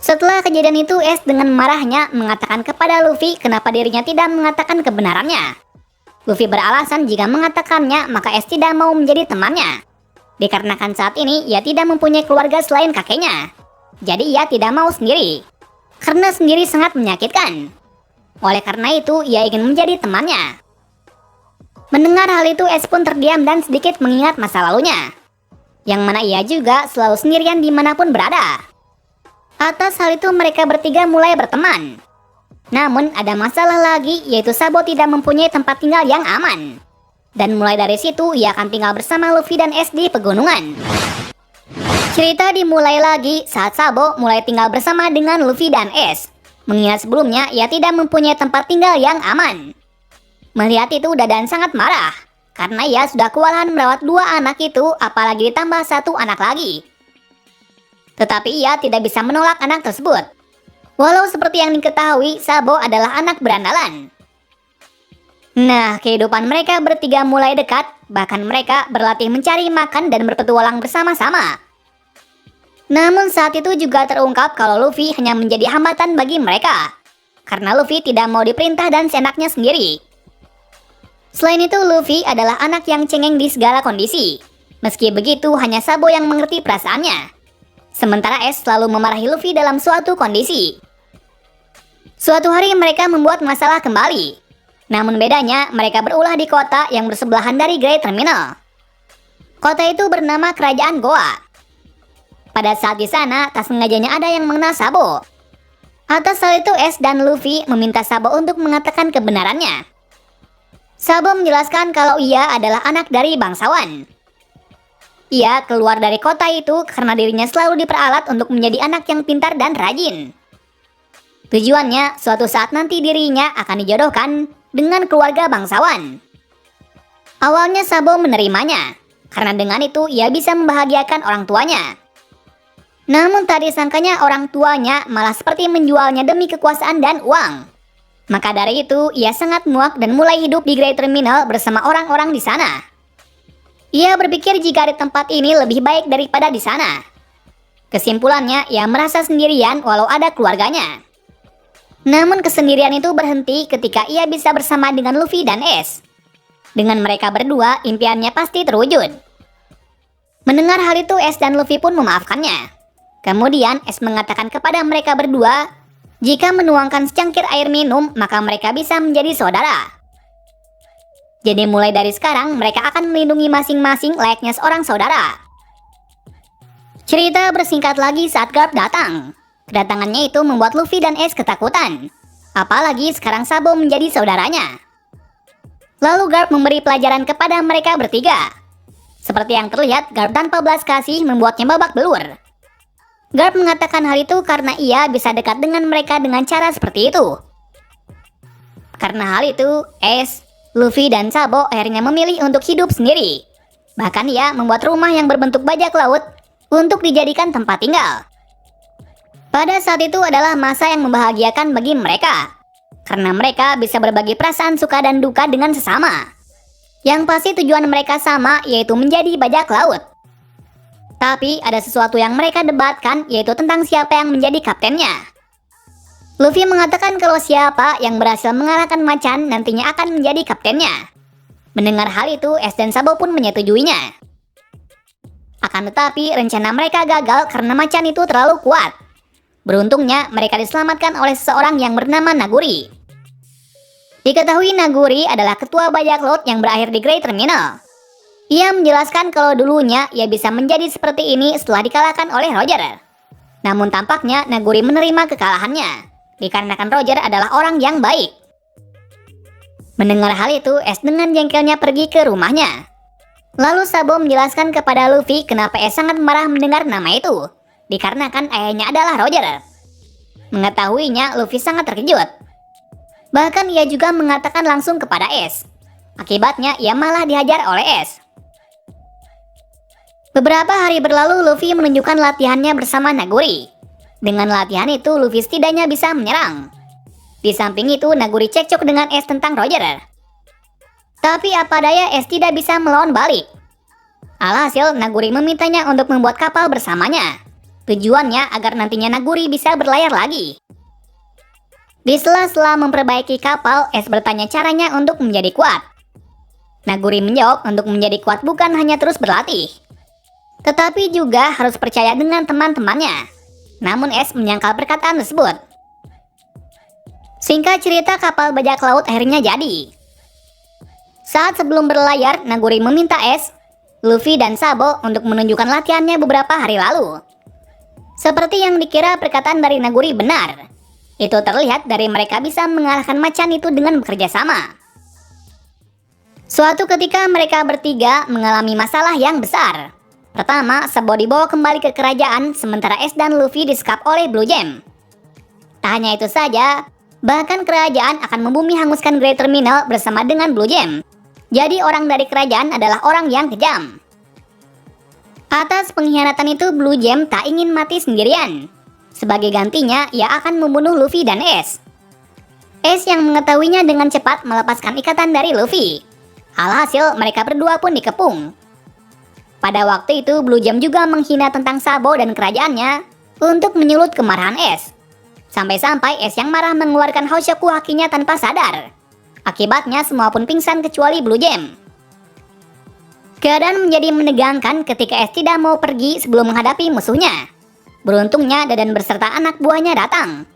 Setelah kejadian itu Ace dengan marahnya mengatakan kepada Luffy kenapa dirinya tidak mengatakan kebenarannya. Luffy beralasan jika mengatakannya maka Ace tidak mau menjadi temannya. Dikarenakan saat ini ia tidak mempunyai keluarga selain kakeknya. Jadi ia tidak mau sendiri. Karena sendiri sangat menyakitkan. Oleh karena itu ia ingin menjadi temannya. Mendengar hal itu Ace pun terdiam dan sedikit mengingat masa lalunya. Yang mana ia juga selalu sendirian dimanapun berada. Atas hal itu mereka bertiga mulai berteman. Namun ada masalah lagi yaitu Sabo tidak mempunyai tempat tinggal yang aman. Dan mulai dari situ ia akan tinggal bersama Luffy dan Ace di pegunungan. Cerita dimulai lagi saat Sabo mulai tinggal bersama dengan Luffy dan Ace. Mengingat sebelumnya ia tidak mempunyai tempat tinggal yang aman. Melihat itu Dadan sangat marah, karena ia sudah kewalahan merawat 2 anak itu, apalagi ditambah 1 anak lagi. Tetapi ia tidak bisa menolak anak tersebut. Walau seperti yang diketahui, Sabo adalah anak berandalan. Nah, kehidupan mereka bertiga mulai dekat, bahkan mereka berlatih mencari makan dan berpetualang bersama-sama. Namun saat itu juga terungkap kalau Luffy hanya menjadi hambatan bagi mereka, karena Luffy tidak mau diperintah dan seenaknya sendiri. Selain itu, Luffy adalah anak yang cengeng di segala kondisi. Meski begitu, hanya Sabo yang mengerti perasaannya. Sementara Ace selalu memarahi Luffy dalam suatu kondisi. Suatu hari mereka membuat masalah kembali. Namun bedanya, mereka berulah di kota yang bersebelahan dari Great Terminal. Kota itu bernama Kerajaan Goa. Pada saat di sana, tak sengajanya ada yang mengenal Sabo. Atas hal itu, Ace dan Luffy meminta Sabo untuk mengatakan kebenarannya. Sabo menjelaskan kalau ia adalah anak dari bangsawan. Ia keluar dari kota itu karena dirinya selalu diperalat untuk menjadi anak yang pintar dan rajin. Tujuannya, suatu saat nanti dirinya akan dijodohkan dengan keluarga bangsawan. Awalnya Sabo menerimanya, karena dengan itu ia bisa membahagiakan orang tuanya. Namun tak disangkanya orang tuanya malah seperti menjualnya demi kekuasaan dan uang. Maka dari itu, ia sangat muak dan mulai hidup di Great Terminal bersama orang-orang di sana. Ia berpikir jika di tempat ini lebih baik daripada di sana. Kesimpulannya, ia merasa sendirian walau ada keluarganya. Namun kesendirian itu berhenti ketika ia bisa bersama dengan Luffy dan Ace. Dengan mereka berdua, impiannya pasti terwujud. Mendengar hal itu, Ace dan Luffy pun memaafkannya. Kemudian, Ace mengatakan kepada mereka berdua, jika menuangkan secangkir air minum, maka mereka bisa menjadi saudara. Jadi mulai dari sekarang, mereka akan melindungi masing-masing layaknya seorang saudara. Cerita bersingkat lagi saat Garp datang. Kedatangannya itu membuat Luffy dan Ace ketakutan. Apalagi sekarang Sabo menjadi saudaranya. Lalu Garp memberi pelajaran kepada mereka bertiga. Seperti yang terlihat, Garp tanpa belas kasih membuatnya babak belur. Garp mengatakan hal itu karena ia bisa dekat dengan mereka dengan cara seperti itu. Karena hal itu, Ace, Luffy, dan Sabo akhirnya memilih untuk hidup sendiri. Bahkan ia membuat rumah yang berbentuk bajak laut untuk dijadikan tempat tinggal. Pada saat itu adalah masa yang membahagiakan bagi mereka, karena mereka bisa berbagi perasaan suka dan duka dengan sesama. Yang pasti tujuan mereka sama, yaitu menjadi bajak laut. Tapi ada sesuatu yang mereka debatkan, yaitu tentang siapa yang menjadi kaptennya. Luffy mengatakan kalau siapa yang berhasil mengalahkan macan nantinya akan menjadi kaptennya. Mendengar hal itu, Ace dan Sabo pun menyetujuinya. Akan tetapi, rencana mereka gagal karena macan itu terlalu kuat. Beruntungnya, mereka diselamatkan oleh seseorang yang bernama Naguri. Diketahui Naguri adalah ketua bajak laut yang berakhir di Great Terminal. Ia menjelaskan kalau dulunya ia bisa menjadi seperti ini setelah dikalahkan oleh Roger. Namun tampaknya Naguri menerima kekalahannya, dikarenakan Roger adalah orang yang baik. Mendengar hal itu, Ace dengan jengkelnya pergi ke rumahnya. Lalu Sabo menjelaskan kepada Luffy kenapa Ace sangat marah mendengar nama itu, dikarenakan ayahnya adalah Roger. Mengetahuinya, Luffy sangat terkejut. Bahkan ia juga mengatakan langsung kepada Ace. Akibatnya, ia malah dihajar oleh Ace. Beberapa hari berlalu, Luffy menunjukkan latihannya bersama Naguri. Dengan latihan itu, Luffy setidaknya bisa menyerang. Di samping itu, Naguri cekcok dengan Ace tentang Roger. Tapi apa daya, Ace tidak bisa melawan balik. Alhasil, Naguri memintanya untuk membuat kapal bersamanya. Tujuannya agar nantinya Naguri bisa berlayar lagi. Di sela-sela memperbaiki kapal, Ace bertanya caranya untuk menjadi kuat. Naguri menjawab untuk menjadi kuat bukan hanya terus berlatih, tetapi juga harus percaya dengan teman-temannya. Namun Ace menyangkal perkataan tersebut. Singkat cerita, kapal bajak laut akhirnya jadi. Saat sebelum berlayar, Naguri meminta Ace, Luffy, dan Sabo untuk menunjukkan latihannya beberapa hari lalu. Seperti yang dikira, perkataan dari Naguri benar. Itu terlihat dari mereka bisa mengalahkan macan itu dengan bekerja sama. Suatu ketika mereka bertiga mengalami masalah yang besar. Pertama, Sabo dibawa kembali ke kerajaan sementara Ace dan Luffy disekap oleh Blue Jam. Tak hanya itu saja, bahkan kerajaan akan membumi hanguskan Great Terminal bersama dengan Blue Jam. Jadi orang dari kerajaan adalah orang yang kejam. Atas pengkhianatan itu Blue Jam tak ingin mati sendirian. Sebagai gantinya, ia akan membunuh Luffy dan Ace. Ace yang mengetahuinya dengan cepat melepaskan ikatan dari Luffy. Alhasil mereka berdua pun dikepung. Pada waktu itu Blue Jam juga menghina tentang Sabo dan kerajaannya untuk menyulut kemarahan Ace. Sampai-sampai Ace yang marah mengeluarkan Hoshoku Hakinya tanpa sadar. Akibatnya semua pun pingsan kecuali Blue Jam. Keadaan menjadi menegangkan ketika Ace tidak mau pergi sebelum menghadapi musuhnya. Beruntungnya Dadan beserta anak buahnya datang.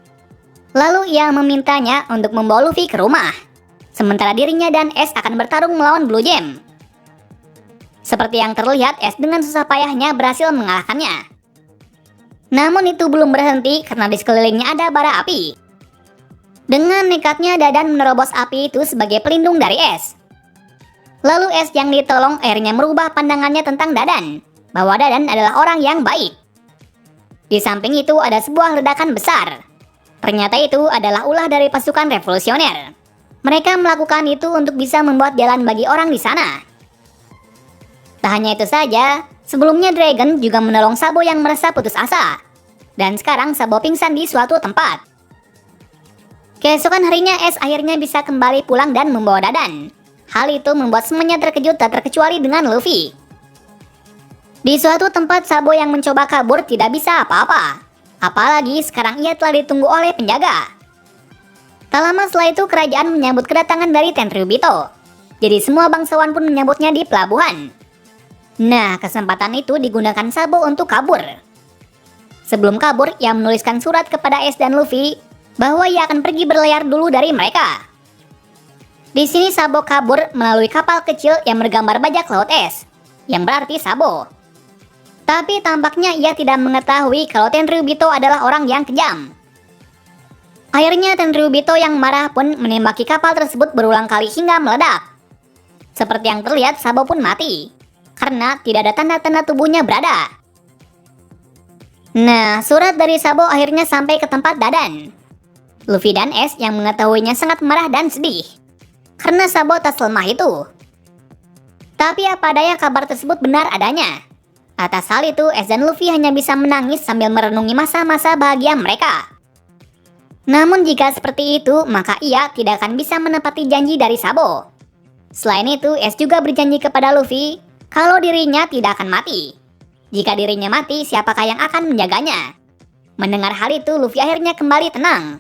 Lalu ia memintanya untuk membawa Luffy ke rumah. Sementara dirinya dan Ace akan bertarung melawan Blue Jam. Seperti yang terlihat, Ace dengan susah payahnya berhasil mengalahkannya. Namun itu belum berhenti karena di sekelilingnya ada bara api. Dengan nekatnya Dadan menerobos api itu sebagai pelindung dari Ace. Lalu Ace yang ditolong akhirnya merubah pandangannya tentang Dadan, bahwa Dadan adalah orang yang baik. Di samping itu ada sebuah ledakan besar. Ternyata itu adalah ulah dari pasukan revolusioner. Mereka melakukan itu untuk bisa membuat jalan bagi orang di sana. Tak hanya itu saja, sebelumnya Dragon juga menolong Sabo yang merasa putus asa. Dan sekarang Sabo pingsan di suatu tempat. Keesokan harinya Ace akhirnya bisa kembali pulang dan membawa Dadan. Hal itu membuat semuanya terkejut tak terkecuali dengan Luffy. Di suatu tempat Sabo yang mencoba kabur tidak bisa apa-apa. Apalagi sekarang ia telah ditunggu oleh penjaga. Tak lama setelah itu kerajaan menyambut kedatangan dari Tenryubito. Jadi semua bangsawan pun menyambutnya di pelabuhan. Nah, kesempatan itu digunakan Sabo untuk kabur. Sebelum kabur, ia menuliskan surat kepada Ace dan Luffy bahwa ia akan pergi berlayar dulu dari mereka. Di sini Sabo kabur melalui kapal kecil yang bergambar bajak laut es, yang berarti Sabo. Tapi tampaknya ia tidak mengetahui kalau Tenryubito adalah orang yang kejam. Akhirnya Tenryubito yang marah pun menembaki kapal tersebut berulang kali hingga meledak. Seperti yang terlihat, Sabo pun mati, karena tidak ada tanda-tanda tubuhnya berada. Nah, surat dari Sabo akhirnya sampai ke tempat Dadan. Luffy dan Ace yang mengetahuinya sangat marah dan sedih, karena Sabo tak selemah itu. Tapi apa daya kabar tersebut benar adanya. Atas hal itu, Ace dan Luffy hanya bisa menangis sambil merenungi masa-masa bahagia mereka. Namun jika seperti itu, maka ia tidak akan bisa menepati janji dari Sabo. Selain itu, Ace juga berjanji kepada Luffy kalau dirinya tidak akan mati. Jika dirinya mati, siapakah yang akan menjaganya? Mendengar hal itu, Luffy akhirnya kembali tenang.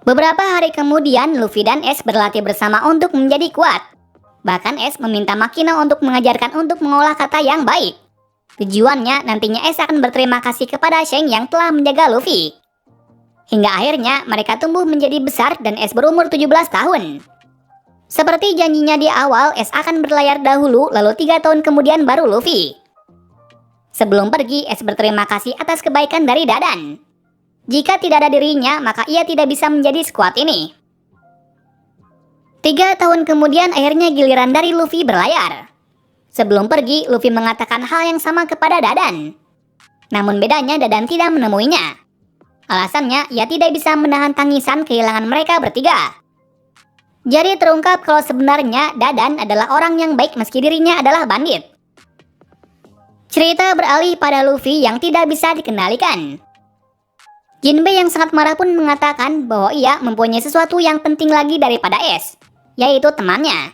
Beberapa hari kemudian, Luffy dan Ace berlatih bersama untuk menjadi kuat. Bahkan Ace meminta Makino untuk mengajarkan untuk mengolah kata yang baik. Tujuannya, nantinya Ace akan berterima kasih kepada Shanks yang telah menjaga Luffy. Hingga akhirnya mereka tumbuh menjadi besar dan Ace berumur 17 tahun. Seperti janjinya di awal, Ace akan berlayar dahulu lalu 3 tahun kemudian baru Luffy. Sebelum pergi, Ace berterima kasih atas kebaikan dari Dadan. Jika tidak ada dirinya, maka ia tidak bisa menjadi skuad ini. 3 tahun kemudian akhirnya giliran dari Luffy berlayar. Sebelum pergi, Luffy mengatakan hal yang sama kepada Dadan. Namun bedanya Dadan tidak menemuinya. Alasannya, ia tidak bisa menahan tangisan kehilangan mereka bertiga. Jadi terungkap kalau sebenarnya Dadan adalah orang yang baik meski dirinya adalah bandit. Cerita beralih pada Luffy yang tidak bisa dikendalikan. Jinbei yang sangat marah pun mengatakan bahwa ia mempunyai sesuatu yang penting lagi daripada Ace, yaitu temannya.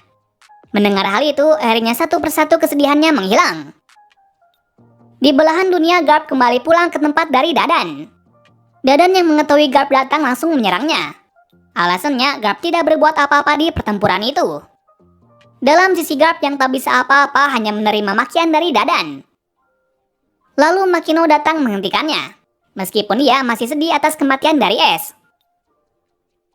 Mendengar hal itu, akhirnya satu persatu kesedihannya menghilang. Di belahan dunia, Garp kembali pulang ke tempat dari Dadan. Dadan yang mengetahui Garp datang langsung menyerangnya. Alasannya, Garp tidak berbuat apa-apa di pertempuran itu. Dalam sisi Garp yang tak bisa apa-apa hanya menerima makian dari Dadan. Lalu Makino datang menghentikannya, meskipun ia masih sedih atas kematian dari Ace.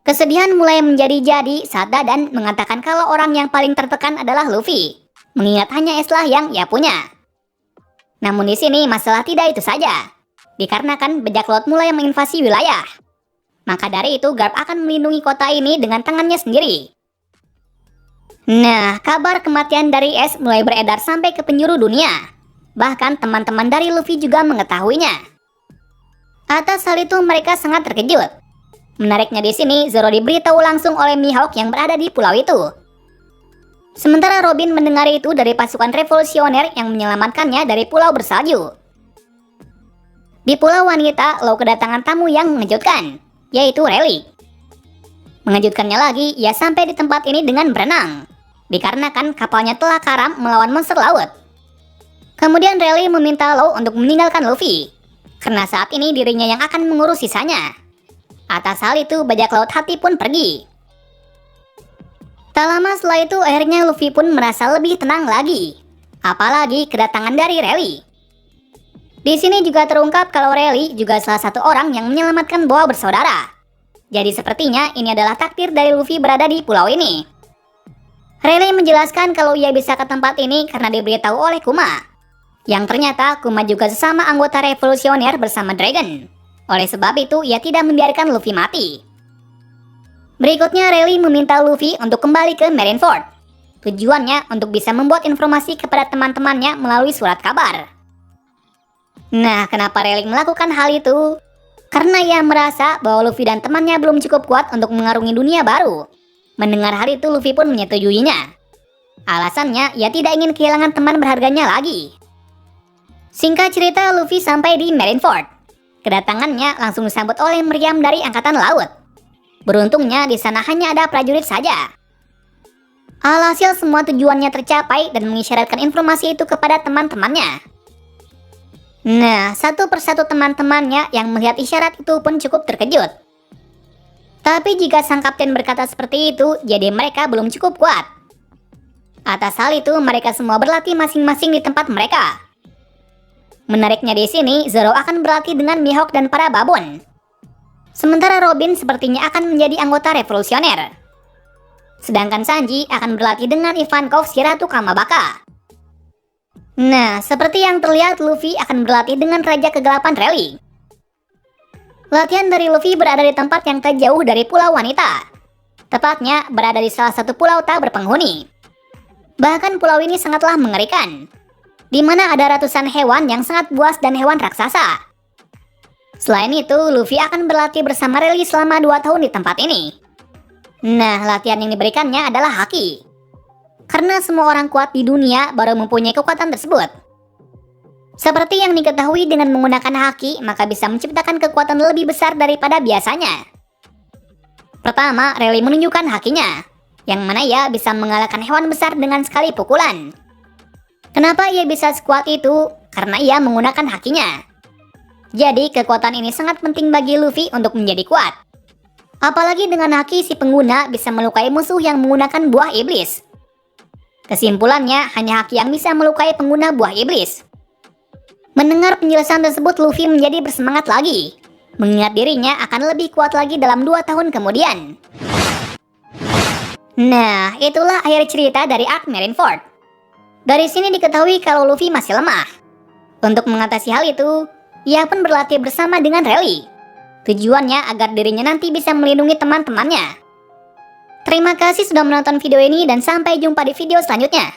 Kesedihan mulai menjadi-jadi saat Dadan mengatakan kalau orang yang paling tertekan adalah Luffy, mengingat hanya Ace lah yang ia punya. Namun di sini masalah tidak itu saja. Dikarenakan bajak laut mulai menginvasi wilayah. Maka dari itu Garp akan melindungi kota ini dengan tangannya sendiri. Nah, kabar kematian dari Ace mulai beredar sampai ke penjuru dunia. Bahkan teman-teman dari Luffy juga mengetahuinya. Atas hal itu mereka sangat terkejut. Menariknya di sini, Zoro diberitahu langsung oleh Mihawk yang berada di pulau itu. Sementara Robin mendengar itu dari pasukan revolusioner yang menyelamatkannya dari pulau bersalju. Di pulau wanita, Law kedatangan tamu yang mengejutkan, yaitu Rayleigh. Mengejutkannya lagi, ia sampai di tempat ini dengan berenang, dikarenakan kapalnya telah karam melawan monster laut. Kemudian Rayleigh meminta Law untuk meninggalkan Luffy, karena saat ini dirinya yang akan mengurus sisanya. Atas hal itu, bajak laut hati pun pergi. Tak lama setelah itu, akhirnya Luffy pun merasa lebih tenang lagi. Apalagi kedatangan dari Rayleigh. Di sini juga terungkap kalau Rayleigh juga salah satu orang yang menyelamatkan Boa bersaudara. Jadi sepertinya ini adalah takdir dari Luffy berada di pulau ini. Rayleigh menjelaskan kalau ia bisa ke tempat ini karena diberitahu oleh Kuma. Yang ternyata Kuma juga sesama anggota revolusioner bersama Dragon. Oleh sebab itu ia tidak membiarkan Luffy mati. Berikutnya Rayleigh meminta Luffy untuk kembali ke Marineford. Tujuannya untuk bisa membuat informasi kepada teman-temannya melalui surat kabar. Nah, kenapa Rayleigh melakukan hal itu? Karena ia merasa bahwa Luffy dan temannya belum cukup kuat untuk mengarungi dunia baru. Mendengar hal itu, Luffy pun menyetujuinya. Alasannya, ia tidak ingin kehilangan teman berharganya lagi. Singkat cerita, Luffy sampai di Marineford. Kedatangannya langsung disambut oleh meriam dari Angkatan Laut. Beruntungnya di sana hanya ada prajurit saja. Alhasil semua tujuannya tercapai dan mengisyaratkan informasi itu kepada teman-temannya. Nah, satu persatu teman-temannya yang melihat isyarat itu pun cukup terkejut. Tapi jika sang kapten berkata seperti itu, jadi mereka belum cukup kuat. Atas hal itu, mereka semua berlatih masing-masing di tempat mereka. Menariknya di sini, Zoro akan berlatih dengan Mihawk dan para babon. Sementara Robin sepertinya akan menjadi anggota revolusioner. Sedangkan Sanji akan berlatih dengan Ivankov si Ratu Kamabaka. Nah, seperti yang terlihat, Luffy akan berlatih dengan Raja Kegelapan Rayleigh. Latihan dari Luffy berada di tempat yang tak jauh dari Pulau Wanita. Tepatnya berada di salah satu pulau tak berpenghuni. Bahkan pulau ini sangatlah mengerikan, di mana ada ratusan hewan yang sangat buas dan hewan raksasa. Selain itu, Luffy akan berlatih bersama Rayleigh selama 2 tahun di tempat ini. Nah, latihan yang diberikannya adalah haki. Karena semua orang kuat di dunia baru mempunyai kekuatan tersebut. Seperti yang diketahui, dengan menggunakan haki, maka bisa menciptakan kekuatan lebih besar daripada biasanya. Pertama, Rayleigh menunjukkan hakinya, yang mana ia bisa mengalahkan hewan besar dengan sekali pukulan. Kenapa ia bisa sekuat itu? Karena ia menggunakan hakinya. Jadi, kekuatan ini sangat penting bagi Luffy untuk menjadi kuat. Apalagi dengan haki, si pengguna bisa melukai musuh yang menggunakan buah iblis. Kesimpulannya, hanya haki yang bisa melukai pengguna buah iblis. Mendengar penjelasan tersebut, Luffy menjadi bersemangat lagi, mengingat dirinya akan lebih kuat lagi dalam 2 tahun kemudian. Nah, itulah akhir cerita dari Arc Marineford. Dari sini diketahui kalau Luffy masih lemah. Untuk mengatasi hal itu, ia pun berlatih bersama dengan Rayleigh. Tujuannya agar dirinya nanti bisa melindungi teman-temannya. Terima kasih sudah menonton video ini dan sampai jumpa di video selanjutnya.